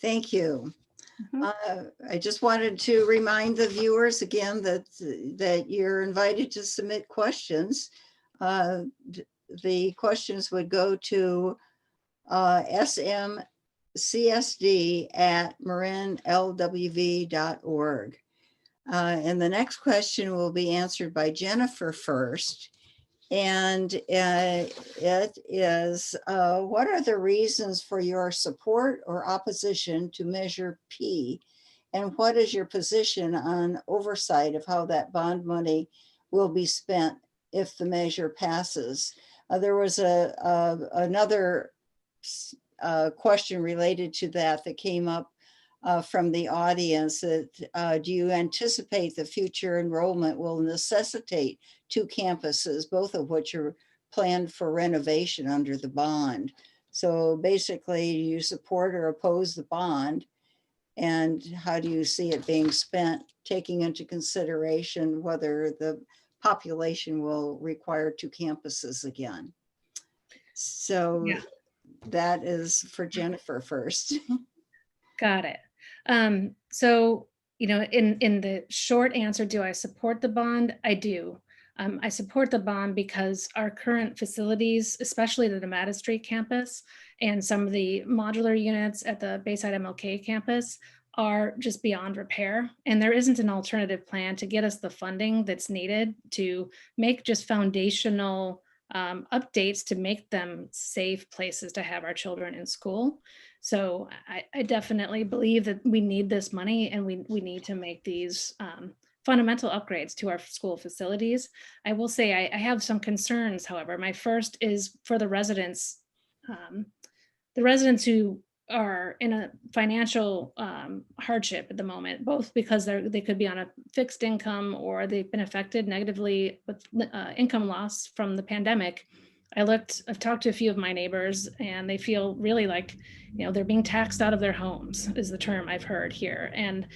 Thank you. I just wanted to remind the viewers again that you're invited to submit questions. The questions would go to smcsd@marinlwv.org. And the next question will be answered by Jennifer first. And it is, what are the reasons for your support or opposition to Measure P? And what is your position on oversight of how that bond money will be spent if the measure passes? There was another question related to that came up from the audience that do you anticipate the future enrollment will necessitate 2 campuses, both of which are planned for renovation under the bond? So basically, do you support or oppose the bond? And how do you see it being spent, taking into consideration whether the population will require 2 campuses again? So yeah, that is for Jennifer first. Got it. So, you know, in the short answer, do I support the bond? I do. I support the bond because our current facilities, especially the Nevada Street campus and some of the modular units at the Bayside MLK campus, are just beyond repair. And there isn't an alternative plan to get us the funding that's needed to make just foundational updates to make them safe places to have our children in school. So I definitely believe that we need this money, and we need to make these fundamental upgrades to our school facilities. I will say I have some concerns, however. My first is for the residents who are in a financial hardship at the moment, both because they could be on a fixed income or they've been affected negatively with income loss from the pandemic. I've talked to a few of my neighbors, and they feel really like, you know, they're being taxed out of their homes is the term I've heard here. And,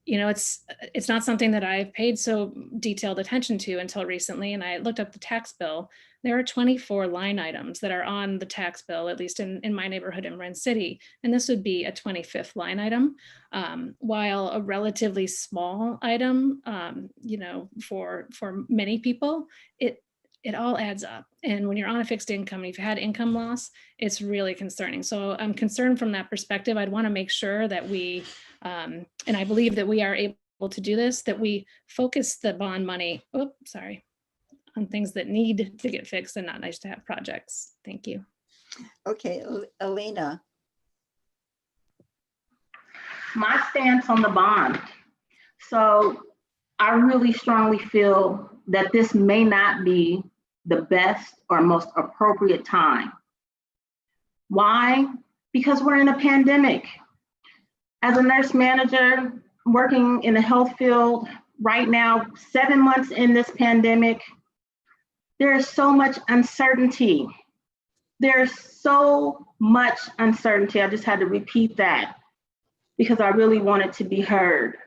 you know, it's not something that I've paid so detailed attention to until recently. And I looked up the tax bill. There are 24 line items that are on the tax bill, at least in my neighborhood in Marin City. And this would be a 25th line item, while a relatively small item, you know, for many people, it all adds up. And when you're on a fixed income, if you had income loss, it's really concerning. So I'm concerned from that perspective. I'd want to make sure that we, and I believe that we are able to do this, that we focus the bond money, on things that need to get fixed and not nice to have projects. Thank you. Okay, Alina. My stance on the bond. So I really strongly feel that this may not be the best or most appropriate time. Why? Because we're in a pandemic. As a nurse manager working in the health field right now, 7 months in this pandemic, there is so much uncertainty. There's so much uncertainty. I just had to repeat that because I really wanted to be heard.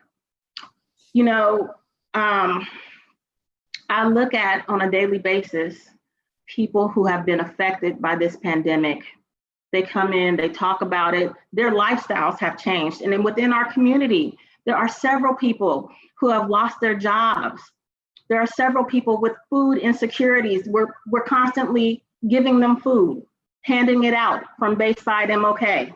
You know, I look at on a daily basis people who have been affected by this pandemic. They come in, they talk about it, their lifestyles have changed. And then within our community, there are several people who have lost their jobs. There are several people with food insecurities. We're constantly giving them food, handing it out from Bayside MLK.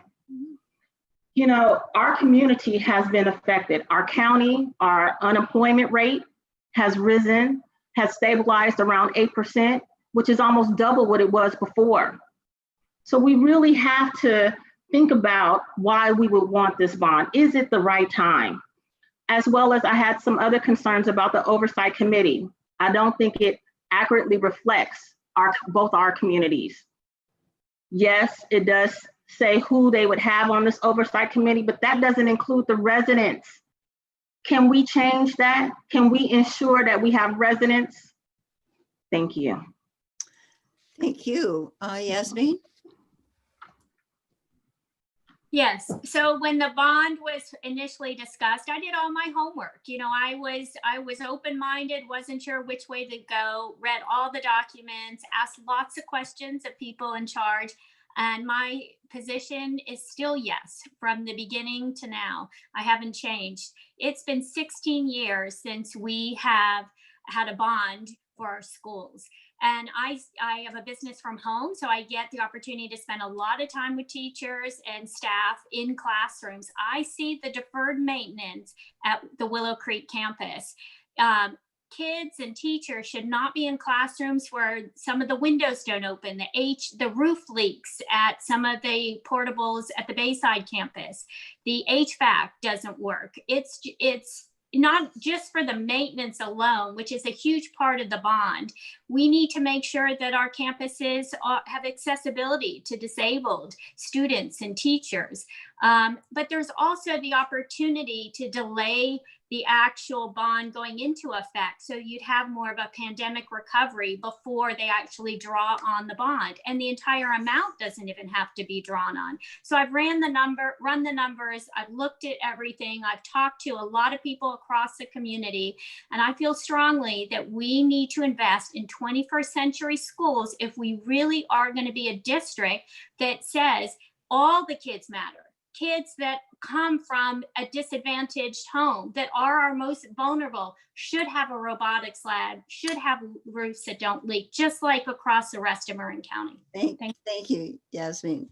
You know, our community has been affected. Our county, our unemployment rate has risen, has stabilized around 8%, which is almost double what it was before. So we really have to think about why we would want this bond. Is it the right time? As well as I had some other concerns about the Oversight Committee. I don't think it accurately reflects both our communities. Yes, it does say who they would have on this Oversight Committee, but that doesn't include the residents. Can we change that? Can we ensure that we have residents? Thank you. Thank you. Yasmin? Yes. So when the bond was initially discussed, I did all my homework. You know, I was open-minded, wasn't sure which way to go, read all the documents, asked lots of questions of people in charge. And my position is still yes, from the beginning to now. I haven't changed. It's been 16 years since we have had a bond for our schools. And I have a business from home, so I get the opportunity to spend a lot of time with teachers and staff in classrooms. I see the deferred maintenance at the Willow Creek campus. Kids and teachers should not be in classrooms where some of the windows don't open, the roof leaks at some of the portables at the Bayside campus. The HVAC doesn't work. It's not just for the maintenance alone, which is a huge part of the bond. We need to make sure that our campuses have accessibility to disabled students and teachers. But there's also the opportunity to delay the actual bond going into effect. So you'd have more of a pandemic recovery before they actually draw on the bond. And the entire amount doesn't even have to be drawn on. So I've run the numbers, I've looked at everything, I've talked to a lot of people across the community, and I feel strongly that we need to invest in 21st century schools if we really are going to be a district that says all the kids matter. Kids that come from a disadvantaged home, that are our most vulnerable, should have a robotics lab, should have roofs that don't leak, just like across the rest of Marin County. Thank you, Yasmin.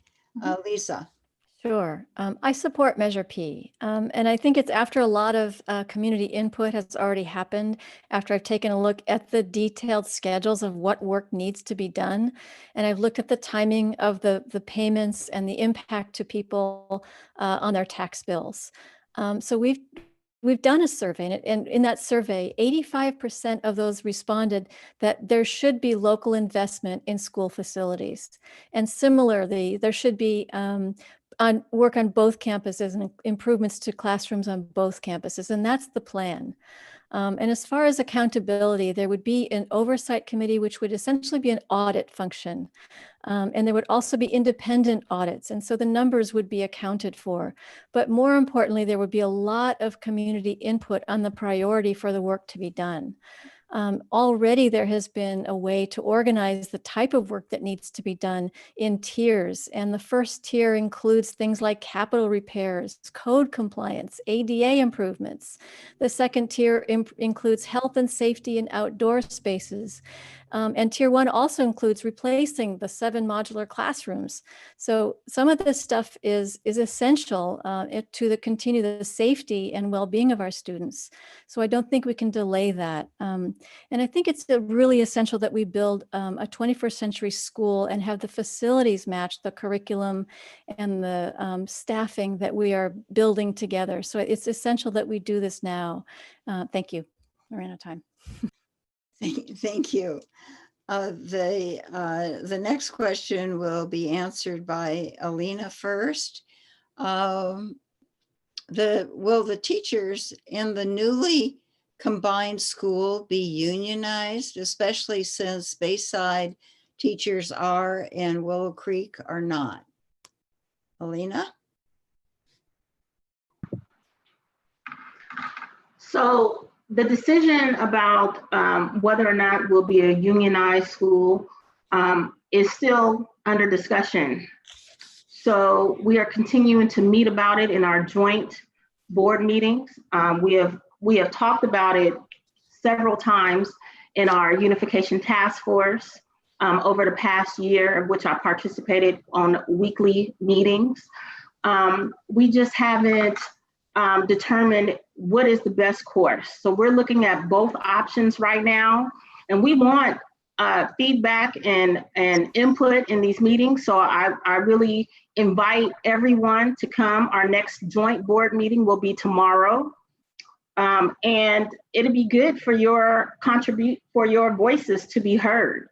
Lisa. Sure. I support Measure P. And I think it's after a lot of community input has already happened, after I've taken a look at the detailed schedules of what work needs to be done. And I've looked at the timing of the payments and the impact to people on their tax bills. So we've done a survey, and in that survey, 85% of those responded that there should be local investment in school facilities. And similarly, there should be work on both campuses and improvements to classrooms on both campuses. And that's the plan. And as far as accountability, there would be an oversight committee, which would essentially be an audit function. And there would also be independent audits. And so the numbers would be accounted for. But more importantly, there would be a lot of community input on the priority for the work to be done. Already there has been a way to organize the type of work that needs to be done in tiers. And the first tier includes things like capital repairs, code compliance, ADA improvements. The second tier includes health and safety in outdoor spaces. And tier 1 also includes replacing the 7 modular classrooms. So some of this stuff is essential to continue the safety and well-being of our students. So I don't think we can delay that. And I think it's really essential that we build a 21st century school and have the facilities match the curriculum and the staffing that we are building together. So it's essential that we do this now. Thank you. I ran out of time. Thank you. The next question will be answered by Alina first. Will the teachers in the newly combined school be unionized, especially since Bayside teachers are and Willow Creek are not? Alina? So the decision about whether or not we'll be a unionized school is still under discussion. So we are continuing to meet about it in our joint board meetings. We have talked about it several times in our unification task force over the past year, of which I participated on weekly meetings. We just haven't determined what is the best course. So we're looking at both options right now, and we want feedback and input in these meetings. So I really invite everyone to come. Our next joint board meeting will be tomorrow. And it'll be good for your voices to be heard.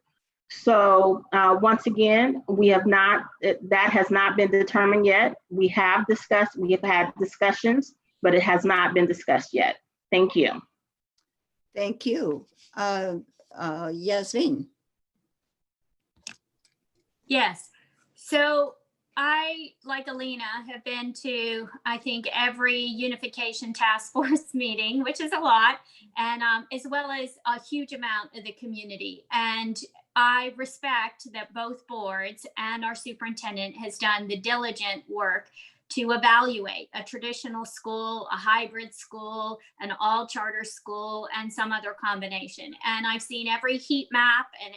So once again, that has not been determined yet. We have had discussions, but it has not been discussed yet. Thank you. Thank you. Yasmin. Yes. So I, like Alina, have been to, I think, every unification task force meeting, which is a lot, and as well as a huge amount of the community. And I respect that both boards and our superintendent has done the diligent work to evaluate a traditional school, a hybrid school, an all charter school, and some other combination. And I've seen every heat map and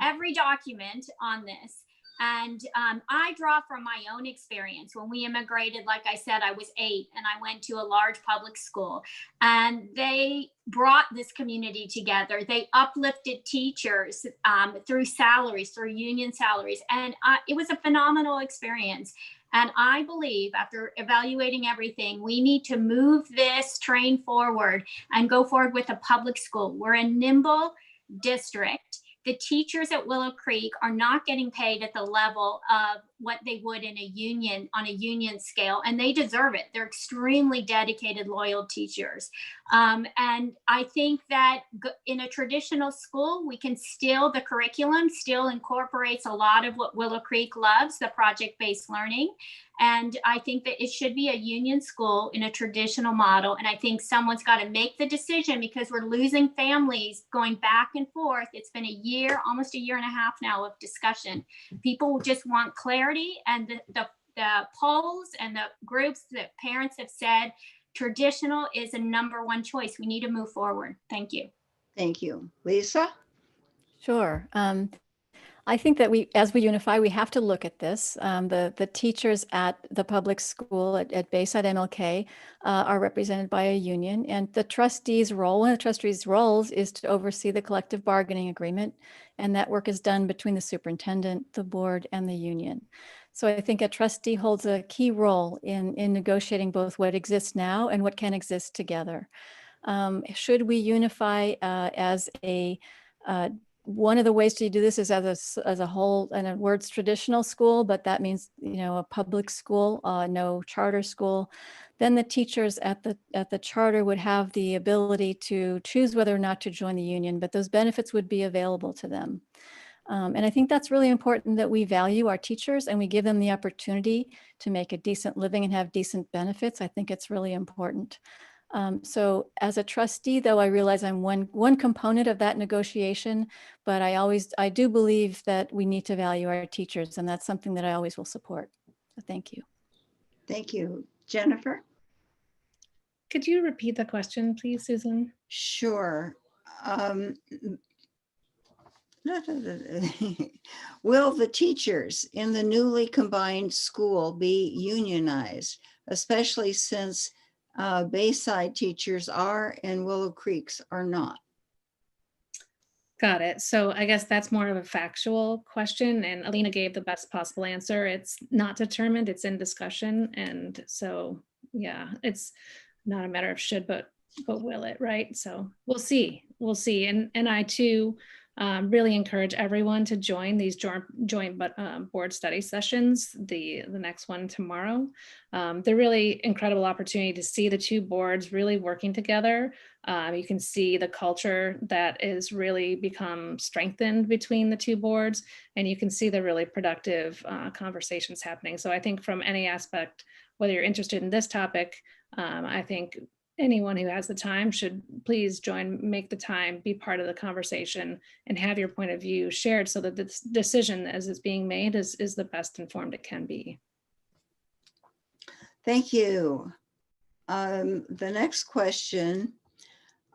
every document on this. And I draw from my own experience. When we immigrated, like I said, I was 8 and I went to a large public school, and they brought this community together. They uplifted teachers through salaries, through union salaries. And it was a phenomenal experience. And I believe after evaluating everything, we need to move this train forward and go forward with a public school. We're a nimble district. The teachers at Willow Creek are not getting paid at the level of what they would in a union, on a union scale, and they deserve it. They're extremely dedicated, loyal teachers. And I think that in a traditional school, we can still, the curriculum still incorporates a lot of what Willow Creek loves, the project-based learning. And I think that it should be a union school in a traditional model. And I think someone's got to make the decision, because we're losing families going back and forth. It's been a year, almost a year and a half now of discussion. People just want clarity, and the polls and the groups that parents have said traditional is a #1 choice. We need to move forward. Thank you. Thank you. Lisa? Sure. I think that as we unify, we have to look at this. The teachers at the public school at Bayside MLK are represented by a union, and the trustees' role, one of the trustees' roles is to oversee the collective bargaining agreement, and that work is done between the superintendent, the board, and the union. So I think a trustee holds a key role in negotiating both what exists now and what can exist together. Should we unify as a one of the ways to do this is as a whole, and the word's traditional school, but that means, a public school, no charter school. Then the teachers at the charter would have the ability to choose whether or not to join the union, but those benefits would be available to them. And I think that's really important, that we value our teachers and we give them the opportunity to make a decent living and have decent benefits. I think it's really important. So as a trustee, though, I realize I'm one component of that negotiation, but I do believe that we need to value our teachers, and that's something that I always will support. So thank you. Thank you. Jennifer? Could you repeat the question, please, Susan? Sure. Will the teachers in the newly combined school be unionized, especially since Bayside teachers are and Willow Creek's are not? Got it. So I guess that's more of a factual question, and Alina gave the best possible answer. It's not determined, it's in discussion. And so, yeah, it's not a matter of should, but will it, right? So we'll see. And I too really encourage everyone to join these joint board study sessions, the next one tomorrow. They're really incredible opportunity to see the two boards really working together. You can see the culture that is really become strengthened between the two boards, and you can see the really productive conversations happening. So I think from any aspect, whether you're interested in this topic, I think anyone who has the time should please join, make the time, be part of the conversation, and have your point of view shared so that the decision as it's being made is the best informed it can be. Thank you. The next question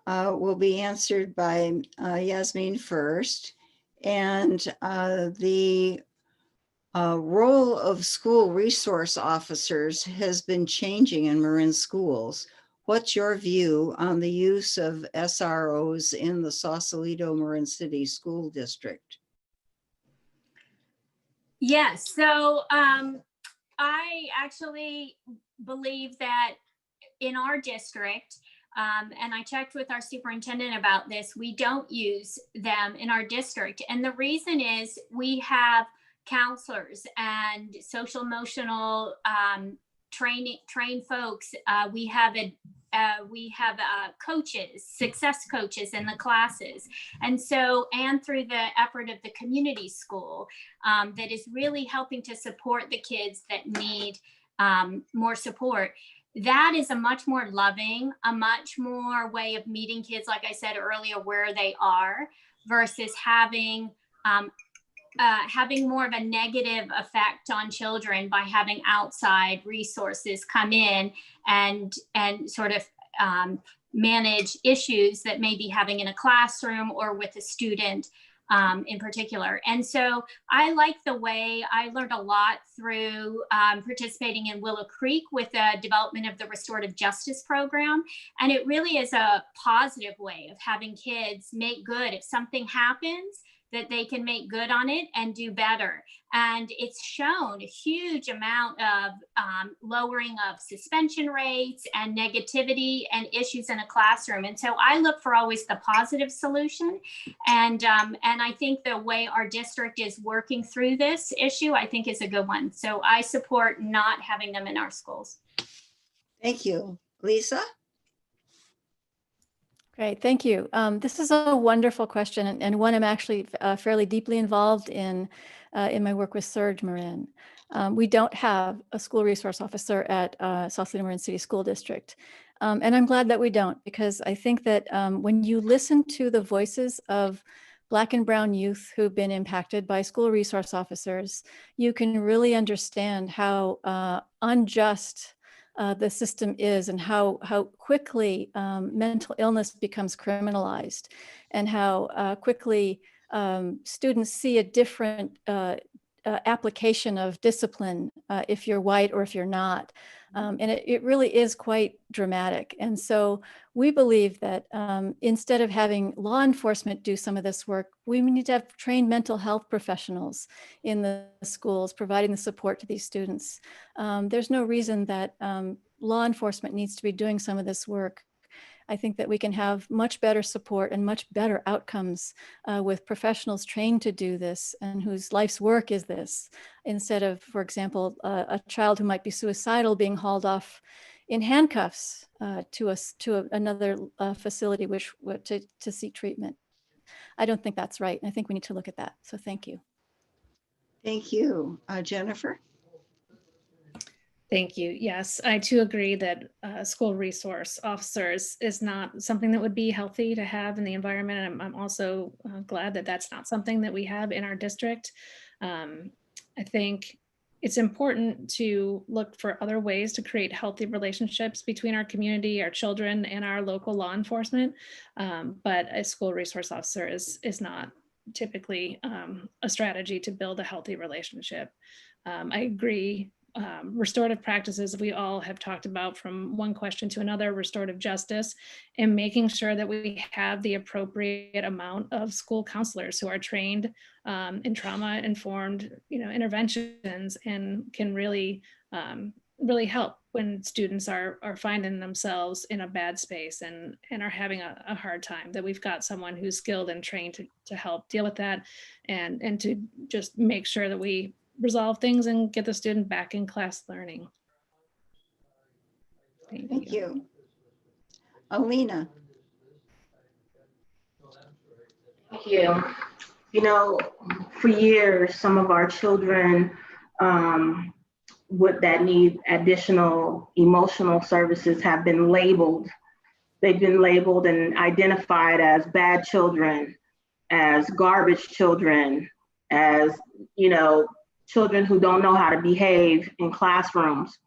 will be answered by Yasmin first. And the role of school resource officers has been changing in Marin schools. What's your view on the use of SROs in the Sausalito Marin City School District? Yes, so I actually believe that in our district, and I checked with our superintendent about this, we don't use them in our district. And the reason is we have counselors and social emotional trained folks. We have coaches, success coaches in the classes. And so, and through the effort of the community school that is really helping to support the kids that need more support. that is a much more loving, a much more way of meeting kids, like I said earlier, where they are, versus having more of a negative effect on children by having outside resources come in and sort of manage issues that may be having in a classroom or with a student in particular. And so I like the way I learned a lot through participating in Willow Creek with the development of the restorative justice program. And it really is a positive way of having kids make good. If something happens, that they can make good on it and do better. And it's shown a huge amount of lowering of suspension rates and negativity and issues in a classroom. And so I look for always the positive solution. And I think the way our district is working through this issue, I think is a good one. So I support not having them in our schools. Thank you. Lisa? Great, thank you. This is a wonderful question, and one I'm actually fairly deeply involved in my work with Surge Marin. We don't have a school resource officer at Sausalito Marin City School District. And I'm glad that we don't, because I think that when you listen to the voices of Black and Brown youth who've been impacted by school resource officers, you can really understand how unjust the system is, and how quickly mental illness becomes criminalized, and how quickly students see a different application of discipline if you're white or if you're not. And it really is quite dramatic. And so we believe that instead of having law enforcement do some of this work, we need to have trained mental health professionals in the schools providing the support to these students. There's no reason that law enforcement needs to be doing some of this work. I think that we can have much better support and much better outcomes with professionals trained to do this and whose life's work is this, instead of, for example, a child who might be suicidal being hauled off in handcuffs to another facility to seek treatment. I don't think that's right. And I think we need to look at that. So thank you. Thank you. Jennifer? Thank you. Yes, I too agree that school resource officers is not something that would be healthy to have in the environment. I'm also glad that that's not something that we have in our district. I think it's important to look for other ways to create healthy relationships between our community, our children, and our local law enforcement. But a school resource officer is not typically a strategy to build a healthy relationship. I agree. Restorative practices, we all have talked about from one question to another, restorative justice, and making sure that we have the appropriate amount of school counselors who are trained in trauma-informed, interventions, and can really help when students are finding themselves in a bad space and are having a hard time, that we've got someone who's skilled and trained to help deal with that, and to just make sure that we resolve things and get the student back in class learning. Thank you. Alina. Thank you. For years, some of our children that need additional emotional services have been labeled. They've been labeled and identified as bad children, as garbage children, as, children who don't know how to behave in classrooms.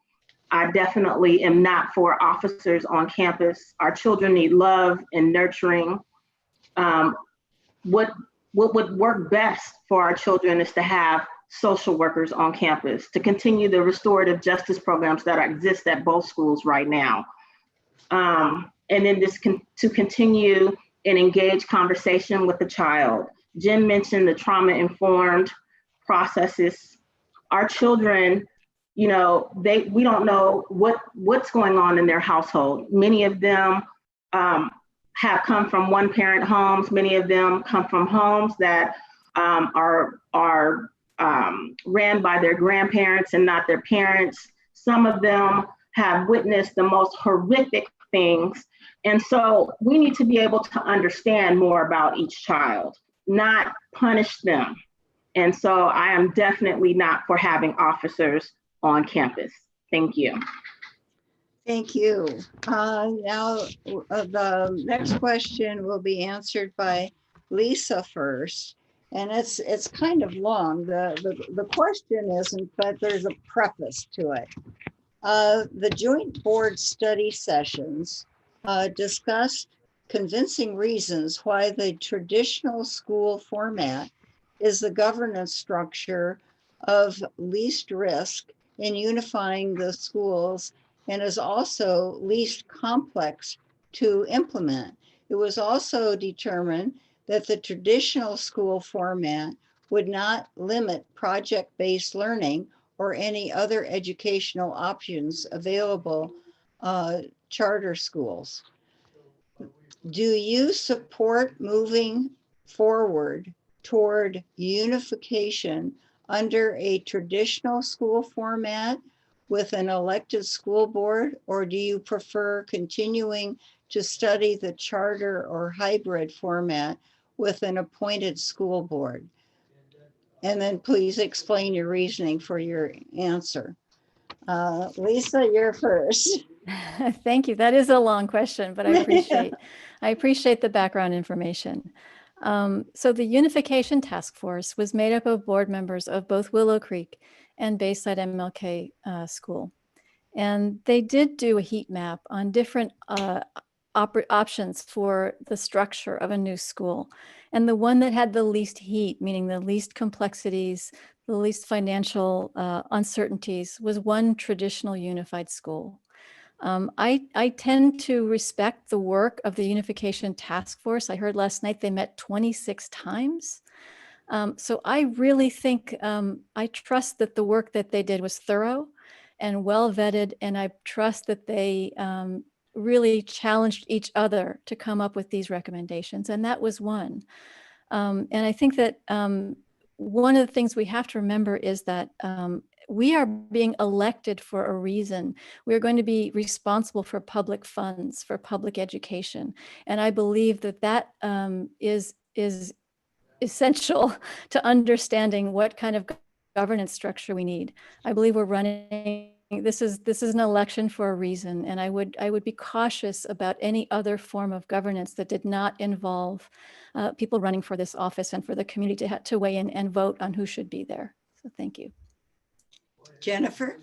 I definitely am not for officers on campus. Our children need love and nurturing. What would work best for our children is to have social workers on campus, to continue the restorative justice programs that exist at both schools right now. And then to continue an engaged conversation with the child. Jen mentioned the trauma-informed processes. Our children, we don't know what's going on in their household. Many of them have come from one-parent homes. Many of them come from homes that are ran by their grandparents and not their parents. Some of them have witnessed the most horrific things. And so we need to be able to understand more about each child, not punish them. And so I am definitely not for having officers on campus. Thank you. Thank you. Now, the next question will be answered by Lisa first. And it's kind of long. The question isn't, but there's a preface to it. The joint board study sessions discussed convincing reasons why the traditional school format is the governance structure of least risk in unifying the schools and is also least complex to implement. It was also determined that the traditional school format would not limit project-based learning or any other educational options available charter schools. Do you support moving forward toward unification under a traditional school format with an elected school board, or do you prefer continuing to study the charter or hybrid format with an appointed school board? And then please explain your reasoning for your answer. Lisa, you're first. Thank you. That is a long question, but I appreciate the background information. So the Unification Task Force was made up of board members of both Willow Creek and Bayside MLK School. And they did do a heat map on different options for the structure of a new school. And the one that had the least heat, meaning the least complexities, the least financial uncertainties, was one traditional unified school. I tend to respect the work of the Unification Task Force. I heard last night they met 26 times. So I really think, I trust that the work that they did was thorough and well vetted, and I trust that they really challenged each other to come up with these recommendations, and that was one. And I think that one of the things we have to remember is that we are being elected for a reason. We're going to be responsible for public funds, for public education. And I believe that that is essential to understanding what kind of governance structure we need. I believe we're running, this is an election for a reason. And I would be cautious about any other form of governance that did not involve people running for this office and for the community to weigh in and vote on who should be there. So thank you. Jennifer?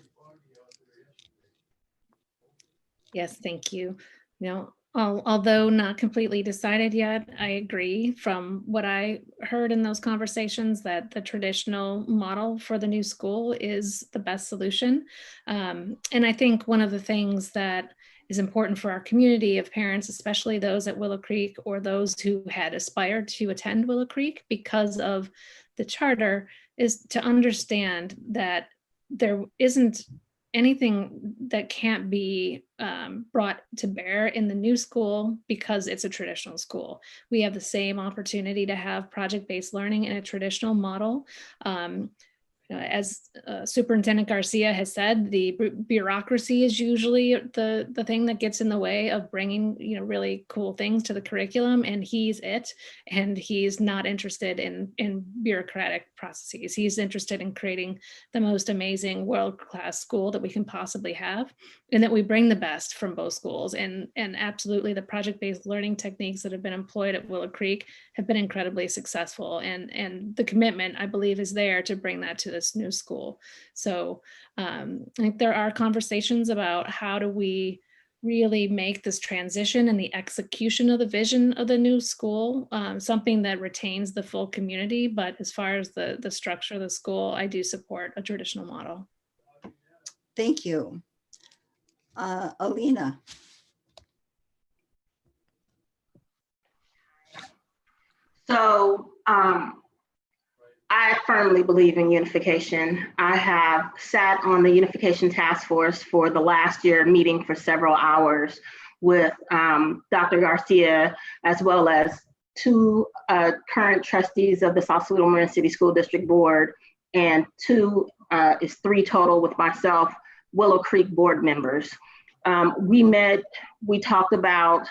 Yes, thank you. Now, although not completely decided yet, I agree from what I heard in those conversations that the traditional model for the new school is the best solution. And I think one of the things that is important for our community of parents, especially those at Willow Creek or those who had aspired to attend Willow Creek because of the charter, is to understand that there isn't anything that can't be brought to bear in the new school because it's a traditional school. We have the same opportunity to have project-based learning in a traditional model. As Superintendent Garcia has said, the bureaucracy is usually the thing that gets in the way of bringing really cool things to the curriculum, and he's not interested in bureaucratic processes. He's interested in creating the most amazing world-class school that we can possibly have, and that we bring the best from both schools. And absolutely, the project-based learning techniques that have been employed at Willow Creek have been incredibly successful, and the commitment, I believe, is there to bring that to this new school. So I think there are conversations about how do we really make this transition and the execution of the vision of the new school something that retains the full community. But as far as the structure of the school, I do support a traditional model. Thank you. Alina. So I firmly believe in unification. I have sat on the Unification Task Force for the last year, meeting for several hours with Dr. Garcia, as well as two current trustees of the Sausalito Womens City School District Board, and three total with myself, Willow Creek board members. We met, we talked about,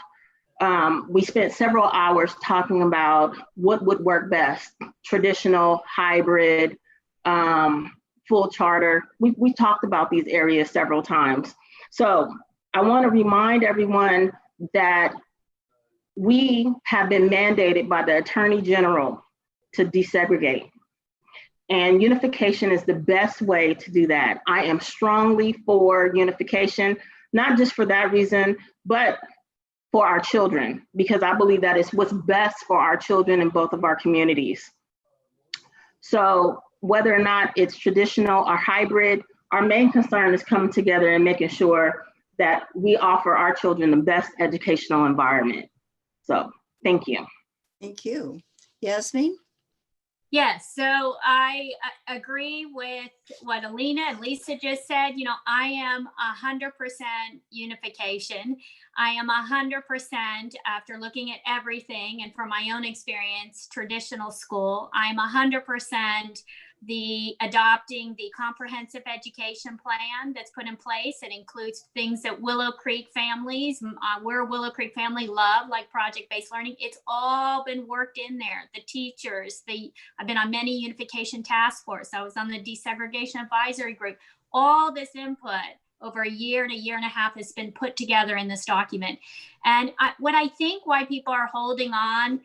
we spent several hours talking about what would work best: traditional, hybrid, full charter. We talked about these areas several times. So I want to remind everyone that we have been mandated by the Attorney General to desegregate. And unification is the best way to do that. I am strongly for unification, not just for that reason, but for our children, because I believe that is what's best for our children in both of our communities. So whether or not it's traditional or hybrid, our main concern is coming together and making sure that we offer our children the best educational environment. So thank you. Thank you. Yasmin? Yes, so I agree with what Alina and Lisa just said. You know, I am 100% unification. I am 100% after looking at everything and from my own experience, traditional school. I'm 100% the adopting the comprehensive education plan that's put in place. It includes things that Willow Creek families, we're a Willow Creek family, love, like project-based learning. It's all been worked in there. The teachers, I've been on many unification task force. I was on the desegregation advisory group. All this input over a year and a half has been put together in this document. And what I think why people are holding on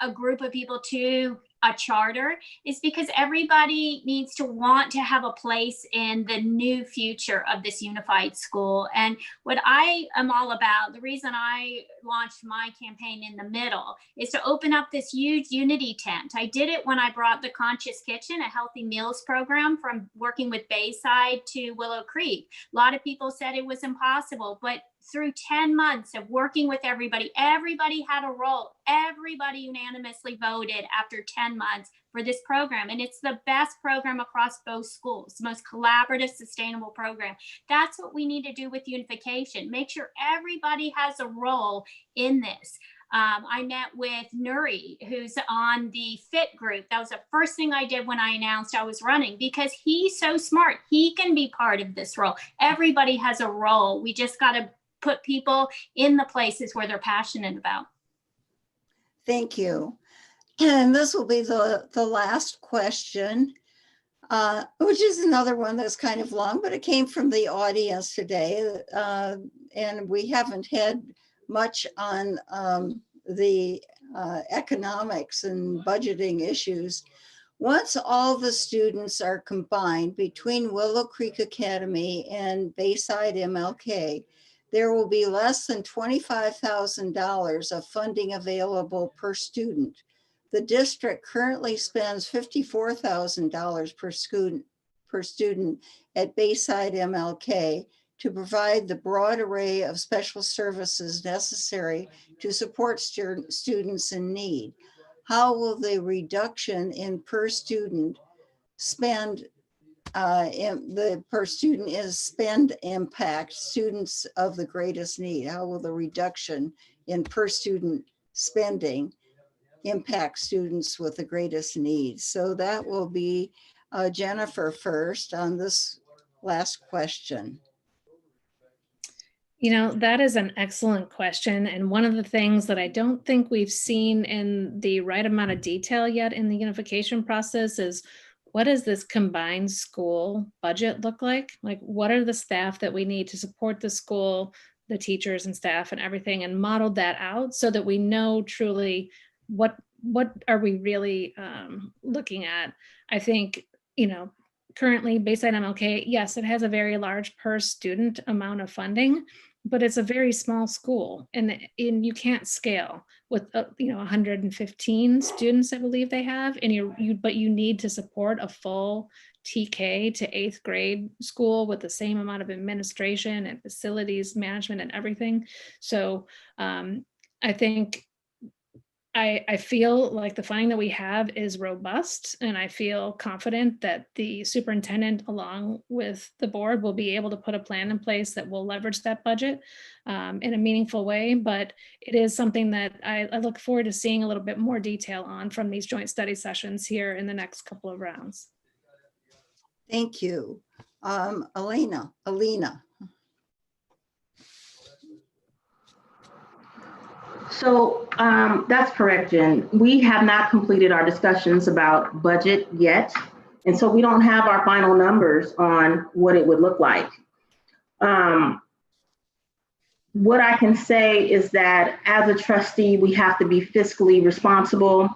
a group of people to a charter is because everybody needs to want to have a place in the new future of this unified school. And what I am all about, the reason I launched my campaign in the middle, is to open up this huge unity tent. I did it when I brought the Conscious Kitchen, a healthy meals program, from working with Bayside to Willow Creek. A lot of people said it was impossible, but through 10 months of working with everybody had a role. Everybody unanimously voted after 10 months for this program. And it's the best program across both schools, the most collaborative, sustainable program. That's what we need to do with unification. Make sure everybody has a role in this. I met with Nuri, who's on the FIT group. That was the first thing I did when I announced I was running, because he's so smart. He can be part of this role. Everybody has a role. We just got to put people in the places where they're passionate about. Thank you. And this will be the last question, which is another one that's kind of long, but it came from the audience today. And we haven't had much on the economics and budgeting issues. Once all the students are combined between Willow Creek Academy and Bayside MLK, there will be less than $25,000 of funding available per student. The district currently spends $54,000 per student at Bayside MLK to provide the broad array of special services necessary to support students in need. How will the reduction in per student spend impact students of the greatest need? How will the reduction in per student spending impact students with the greatest needs? So that will be Jennifer first on this last question. You know, that is an excellent question. And one of the things that I don't think we've seen in the right amount of detail yet in the unification process is, what does this combined school budget look like? Like, what are the staff that we need to support the school, the teachers and staff and everything, and model that out so that we know truly what are we really looking at? I think, you know, currently Bayside MLK, yes, it has a very large per student amount of funding, but it's a very small school, and you can't scale with 115 students, I believe they have, and but you need to support a full TK to 8th grade school with the same amount of administration and facilities management and everything. So I think I feel like the funding that we have is robust, and I feel confident that the superintendent, along with the board, will be able to put a plan in place that will leverage that budget in a meaningful way. But it is something that I look forward to seeing a little bit more detail on from these joint study sessions here in the next couple of rounds. Thank you. Alina. So that's correct, Jen. We have not completed our discussions about budget yet. And so we don't have our final numbers on what it would look like. what I can say is that as a trustee, we have to be fiscally responsible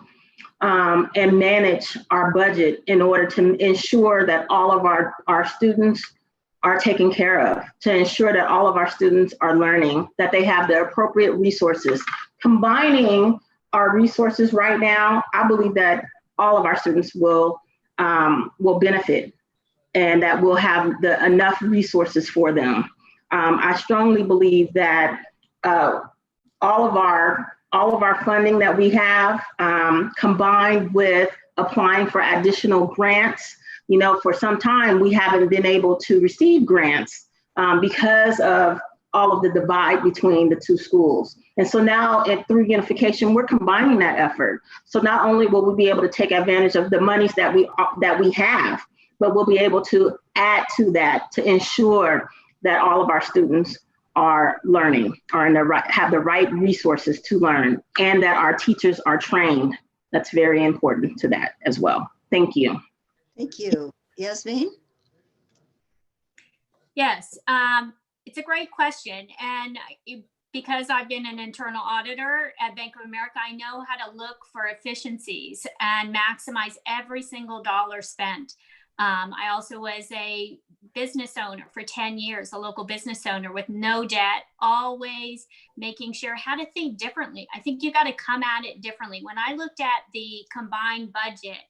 and manage our budget in order to ensure that all of our students are taken care of, to ensure that all of our students are learning, that they have the appropriate resources. Combining our resources right now, I believe that all of our students will benefit and that we'll have enough resources for them. I strongly believe that all of our funding that we have, combined with applying for additional grants, for some time we haven't been able to receive grants because of all of the divide between the two schools. And so now through unification, we're combining that effort. So not only will we be able to take advantage of the monies that we have, but we'll be able to add to that to ensure that all of our students are learning, are have the right resources to learn, and that our teachers are trained. That's very important to that as well. Thank you. Thank you. Yasmin? Yes, it's a great question. And because I've been an internal auditor at Bank of America, I know how to look for efficiencies and maximize every single dollar spent. I also was a business owner for 10 years, a local business owner with no debt, always making sure how to think differently. I think you got to come at it differently. When I looked at the combined budget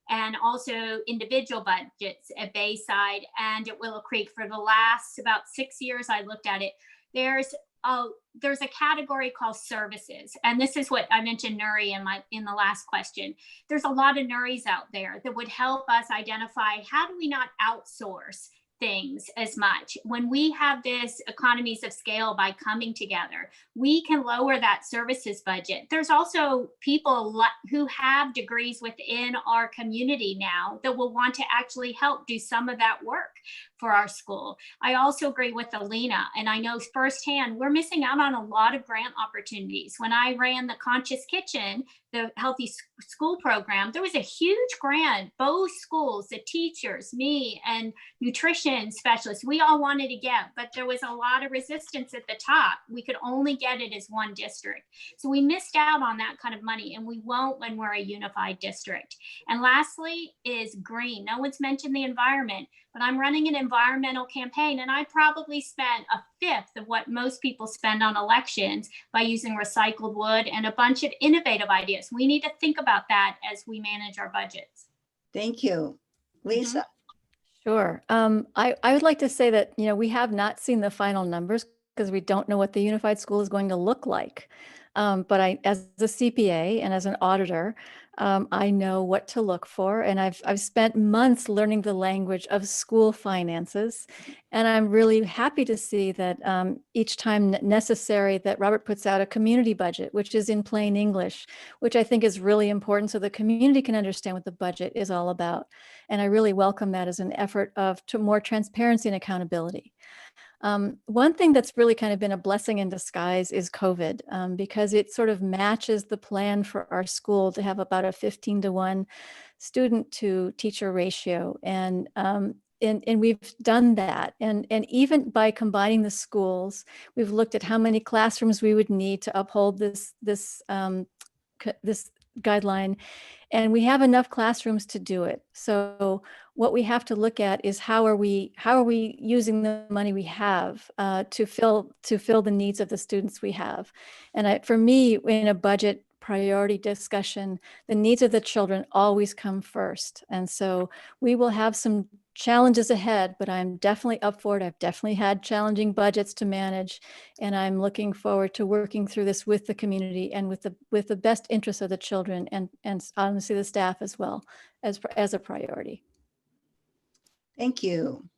and also individual budgets at Bayside and at Willow Creek for the last about 6 years, I looked at it. There's a category called services. And this is what I mentioned Nuri in the last question. There's a lot of Nuris out there that would help us identify how do we not outsource things as much. When we have this economies of scale by coming together, we can lower that services budget. There's also people who have degrees within our community now that will want to actually help do some of that work for our school. I also agree with Alina, and I know firsthand we're missing out on a lot of grant opportunities. When I ran the Conscious Kitchen, the Healthy School Program, there was a huge grant. Both schools, the teachers, me, and nutrition specialists, we all wanted to get, but there was a lot of resistance at the top. We could only get it as one district. So we missed out on that kind of money, and we won't when we're a unified district. And lastly is green. No one's mentioned the environment, but I'm running an environmental campaign, and I probably spent a fifth of what most people spend on elections by using recycled wood and a bunch of innovative ideas. We need to think about that as we manage our budgets. Thank you. Lisa? Sure. I would like to say that, we have not seen the final numbers because we don't know what the unified school is going to look like. But as a CPA and as an auditor, I know what to look for. And I've spent months learning the language of school finances. And I'm really happy to see that each time necessary that Robert puts out a community budget, which is in plain English, which I think is really important so the community can understand what the budget is all about. And I really welcome that as an effort to more transparency and accountability. One thing that's really kind of been a blessing in disguise is COVID, because it sort of matches the plan for our school to have about a 15-to-1 student to teacher ratio. And we've done that. And even by combining the schools, we've looked at how many classrooms we would need to uphold this guideline. And we have enough classrooms to do it. So what we have to look at is how are we using the money we have to fill the needs of the students we have. And for me, in a budget priority discussion, the needs of the children always come first. And so we will have some challenges ahead, but I'm definitely up for it. I've definitely had challenging budgets to manage, and I'm looking forward to working through this with the community and with the best interests of the children and honestly the staff as well as a priority. Thank you.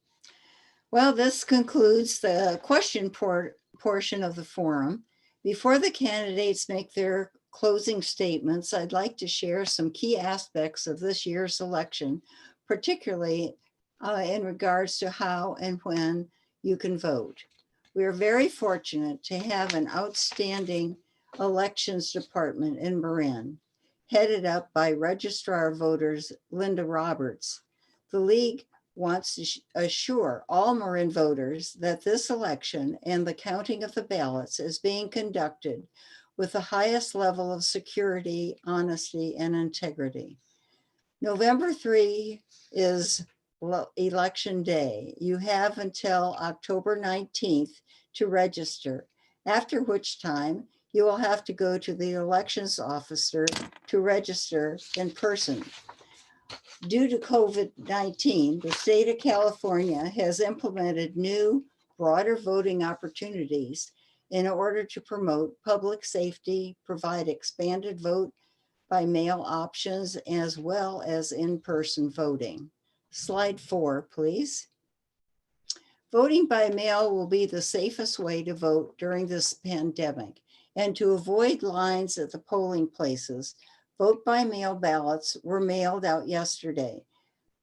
Well, this concludes the question portion of the forum. Before the candidates make their closing statements, I'd like to share some key aspects of this year's election, particularly in regards to how and when you can vote. We are very fortunate to have an outstanding elections department in Marin, headed up by Registrar of Voters Linda Roberts. The League wants to assure all Marin voters that this election and the counting of the ballots is being conducted with the highest level of security, honesty, and integrity. November 3 is election day. You have until October 19th to register, after which time you will have to go to the elections officer to register in person. Due to COVID-19, the state of California has implemented new, broader voting opportunities in order to promote public safety, provide expanded vote by mail options, as well as in-person voting. Slide 4, please. Voting by mail will be the safest way to vote during this pandemic. And to avoid lines at the polling places, vote by mail ballots were mailed out yesterday.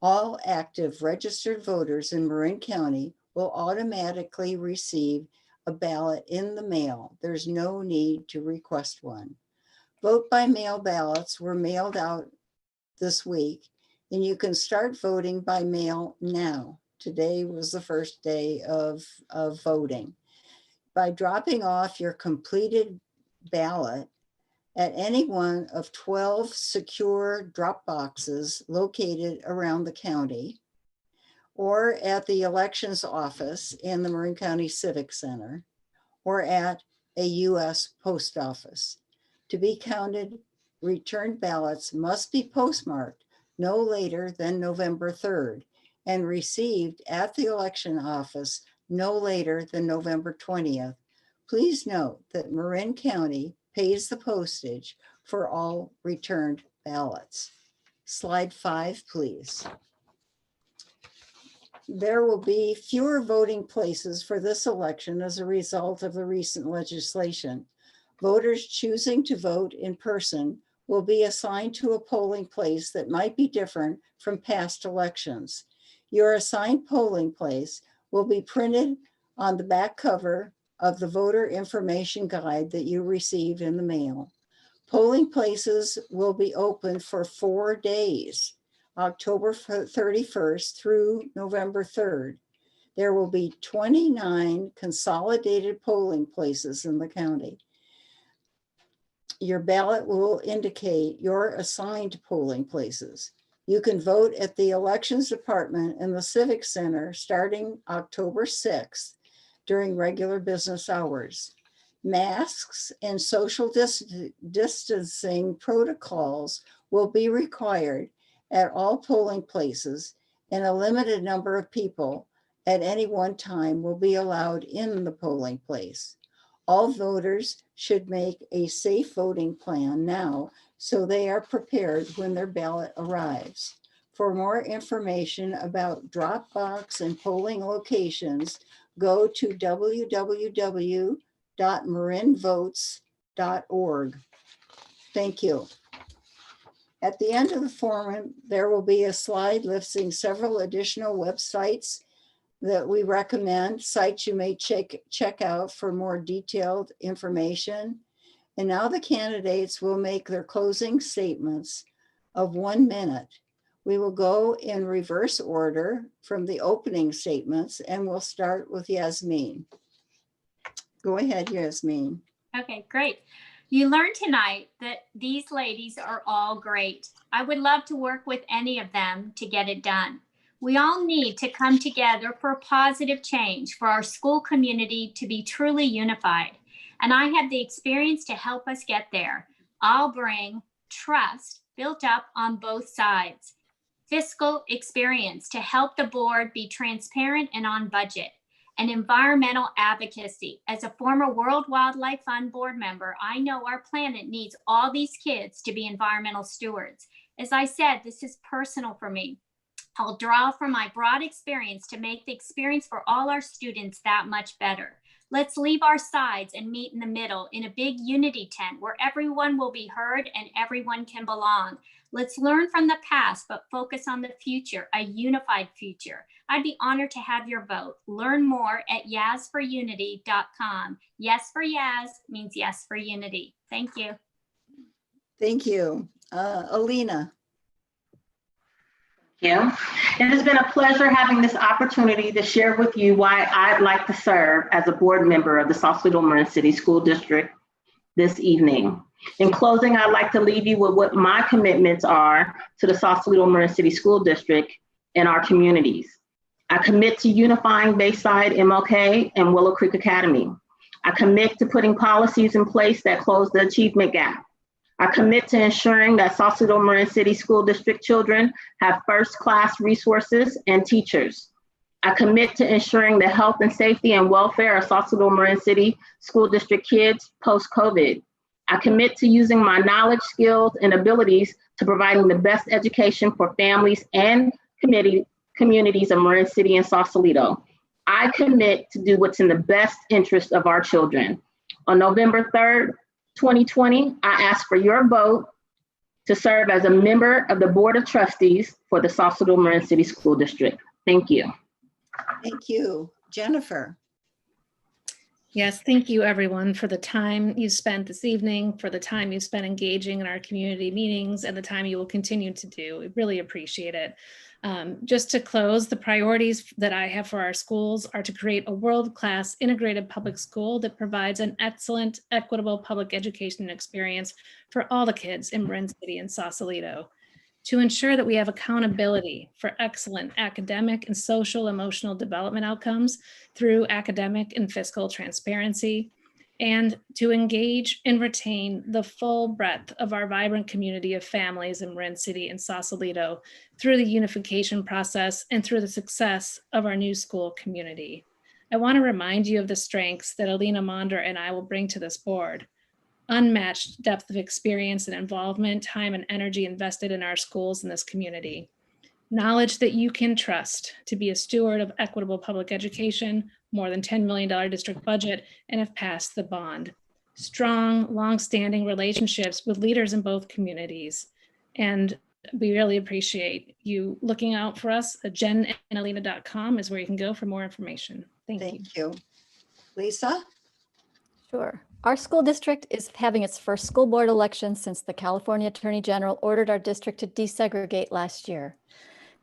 All active registered voters in Marin County will automatically receive a ballot in the mail. There's no need to request one. Vote by mail ballots were mailed out this week, and you can start voting by mail now. Today was the first day of voting. By dropping off your completed ballot at any one of 12 secure drop boxes located around the county, or at the elections office in the Marin County Civic Center, or at a U.S. post office. To be counted, returned ballots must be postmarked no later than November 3rd and received at the election office no later than November 20th. Please note that Marin County pays the postage for all returned ballots. Slide 5, please. There will be fewer voting places for this election as a result of the recent legislation. Voters choosing to vote in person will be assigned to a polling place that might be different from past elections. Your assigned polling place will be printed on the back cover of the voter information guide that you receive in the mail. Polling places will be open for 4 days, October 31st through November 3rd. There will be 29 consolidated polling places in the county. Your ballot will indicate your assigned polling places. You can vote at the elections department in the Civic Center starting October 6th during regular business hours. Masks and social distancing protocols will be required at all polling places, and a limited number of people at any one time will be allowed in the polling place. All voters should make a safe voting plan now so they are prepared when their ballot arrives. For more information about Dropbox and polling locations, go to www.marinvotes.org. Thank you. At the end of the forum, there will be a slide listing several additional websites that we recommend, sites you may check out for more detailed information. And now the candidates will make their closing statements of 1 minute. We will go in reverse order from the opening statements, and we'll start with Yasmin. Go ahead, Yasmin. Okay, great. You learned tonight that these ladies are all great. I would love to work with any of them to get it done. We all need to come together for positive change, for our school community to be truly unified. And I have the experience to help us get there. I'll bring trust built up on both sides, fiscal experience to help the board be transparent and on budget, and environmental advocacy. As a former World Wildlife Fund board member, I know our planet needs all these kids to be environmental stewards. As I said, this is personal for me. I'll draw from my broad experience to make the experience for all our students that much better. Let's leave our sides and meet in the middle in a big unity tent where everyone will be heard and everyone can belong. Let's learn from the past, but focus on the future, a unified future. I'd be honored to have your vote. Learn more at yazforunity.com. Yes for Yaz means yes for unity. Thank you. Thank you. Alina. you. It has been a pleasure having this opportunity to share with you why I'd like to serve as a board member of the Sausalito Marin City School District this evening. In closing, I'd like to leave you with what my commitments are to the Sausalito Marin City School District and our communities. I commit to unifying Bayside MLK and Willow Creek Academy. I commit to putting policies in place that close the achievement gap. I commit to ensuring that Sausalito Marin City School District children have first-class resources and teachers. I commit to ensuring the health and safety and welfare of Sausalito Marin City School District kids post-COVID. I commit to using my knowledge, skills, and abilities to providing the best education for families and communities of Marin City and Sausalito. I commit to do what's in the best interest of our children. On November 3rd, 2020, I ask for your vote to serve as a member of the Board of Trustees for the Sausalito Marin City School District. Thank you. Thank you. Jennifer. Yes, thank you everyone for the time you spent this evening, for the time you spent engaging in our community meetings, and the time you will continue to do. We really appreciate it. Just to close, the priorities that I have for our schools are to create a world-class integrated public school that provides an excellent, equitable public education experience for all the kids in Marin City and Sausalito, to ensure that we have accountability for excellent academic and social emotional development outcomes through academic and fiscal transparency, and to engage and retain the full breadth of our vibrant community of families in Marin City and Sausalito through the unification process and through the success of our new school community. I want to remind you of the strengths that Alina Monder and I will bring to this board. Unmatched depth of experience and involvement, time and energy invested in our schools in this community. Knowledge that you can trust to be a steward of equitable public education, more than $10 million district budget, and have passed the bond. Strong, long-standing relationships with leaders in both communities. And we really appreciate you looking out for us. JenandAlina.com is where you can go for more information. Thank you. Lisa? Sure. Our school district is having its first school board election since the California Attorney General ordered our district to desegregate last year.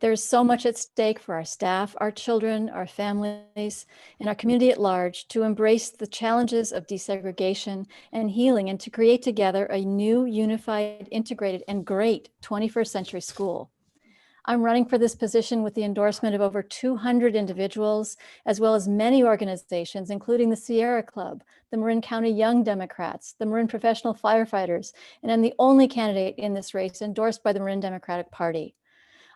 There's so much at stake for our staff, our children, our families, and our community at large to embrace the challenges of desegregation and healing and to create together a new, unified, integrated, and great 21st century school. I'm running for this position with the endorsement of over 200 individuals, as well as many organizations, including the Sierra Club, the Marin County Young Democrats, the Marin Professional Firefighters, and I'm the only candidate in this race endorsed by the Marin Democratic Party.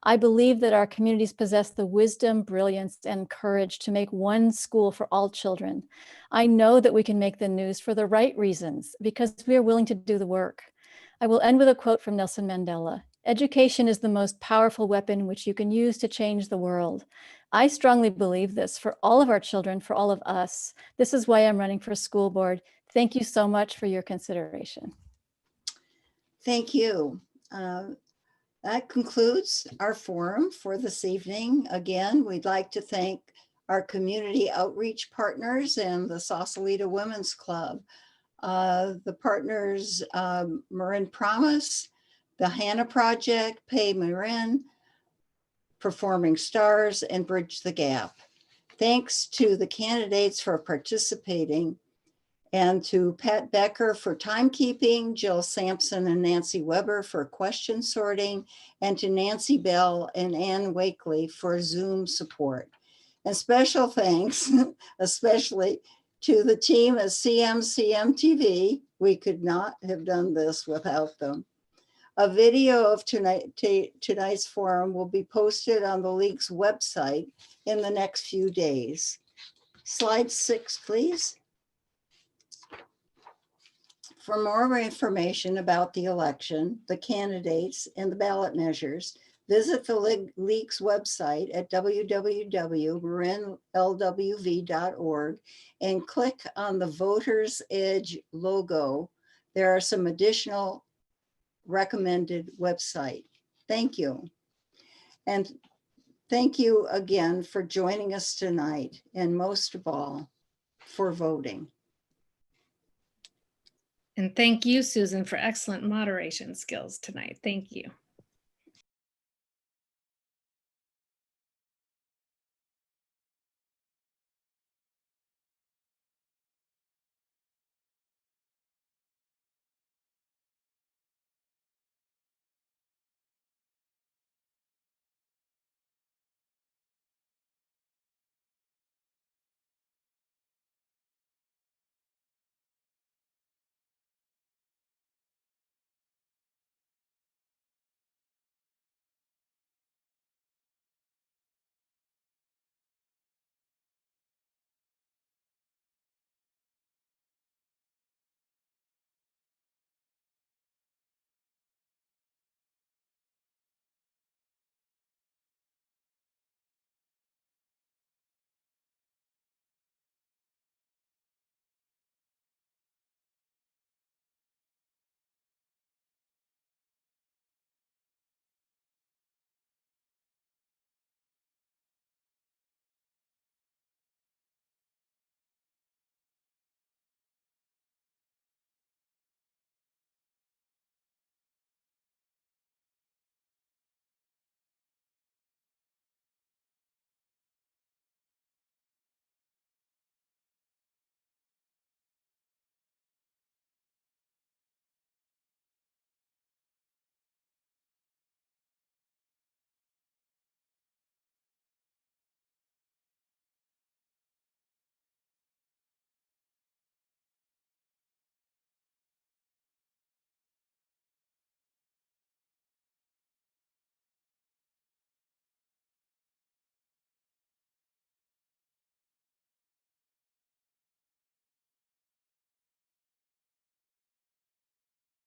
I believe that our communities possess the wisdom, brilliance, and courage to make one school for all children. I know that we can make the news for the right reasons because we are willing to do the work. I will end with a quote from Nelson Mandela. Education is the most powerful weapon which you can use to change the world. I strongly believe this for all of our children, for all of us. This is why I'm running for school board. Thank you so much for your consideration. Thank you. That concludes our forum for this evening. Again, we'd like to thank our community outreach partners and the Sausalito Women's Club. The partners, Marin Promise, the Hannah Project, Pay Marin, Performing Stars, and Bridge the Gap. Thanks to the candidates for participating, and to Pat Becker for timekeeping, Jill Sampson and Nancy Weber for question sorting, and to Nancy Bell and Ann Wakely for Zoom support. And special thanks, especially to the team at CMCM TV. We could not have done this without them. A video of tonight's forum will be posted on the League's website in the next few days. Slide 6, please. For more information about the election, the candidates, and the ballot measures, visit the League's website at www.marinlwv.org and click on the Voter's Edge logo. There are some additional recommended website. Thank you. And thank you again for joining us tonight, and most of all, for voting. And thank you, Susan, for excellent moderation skills tonight. Thank you.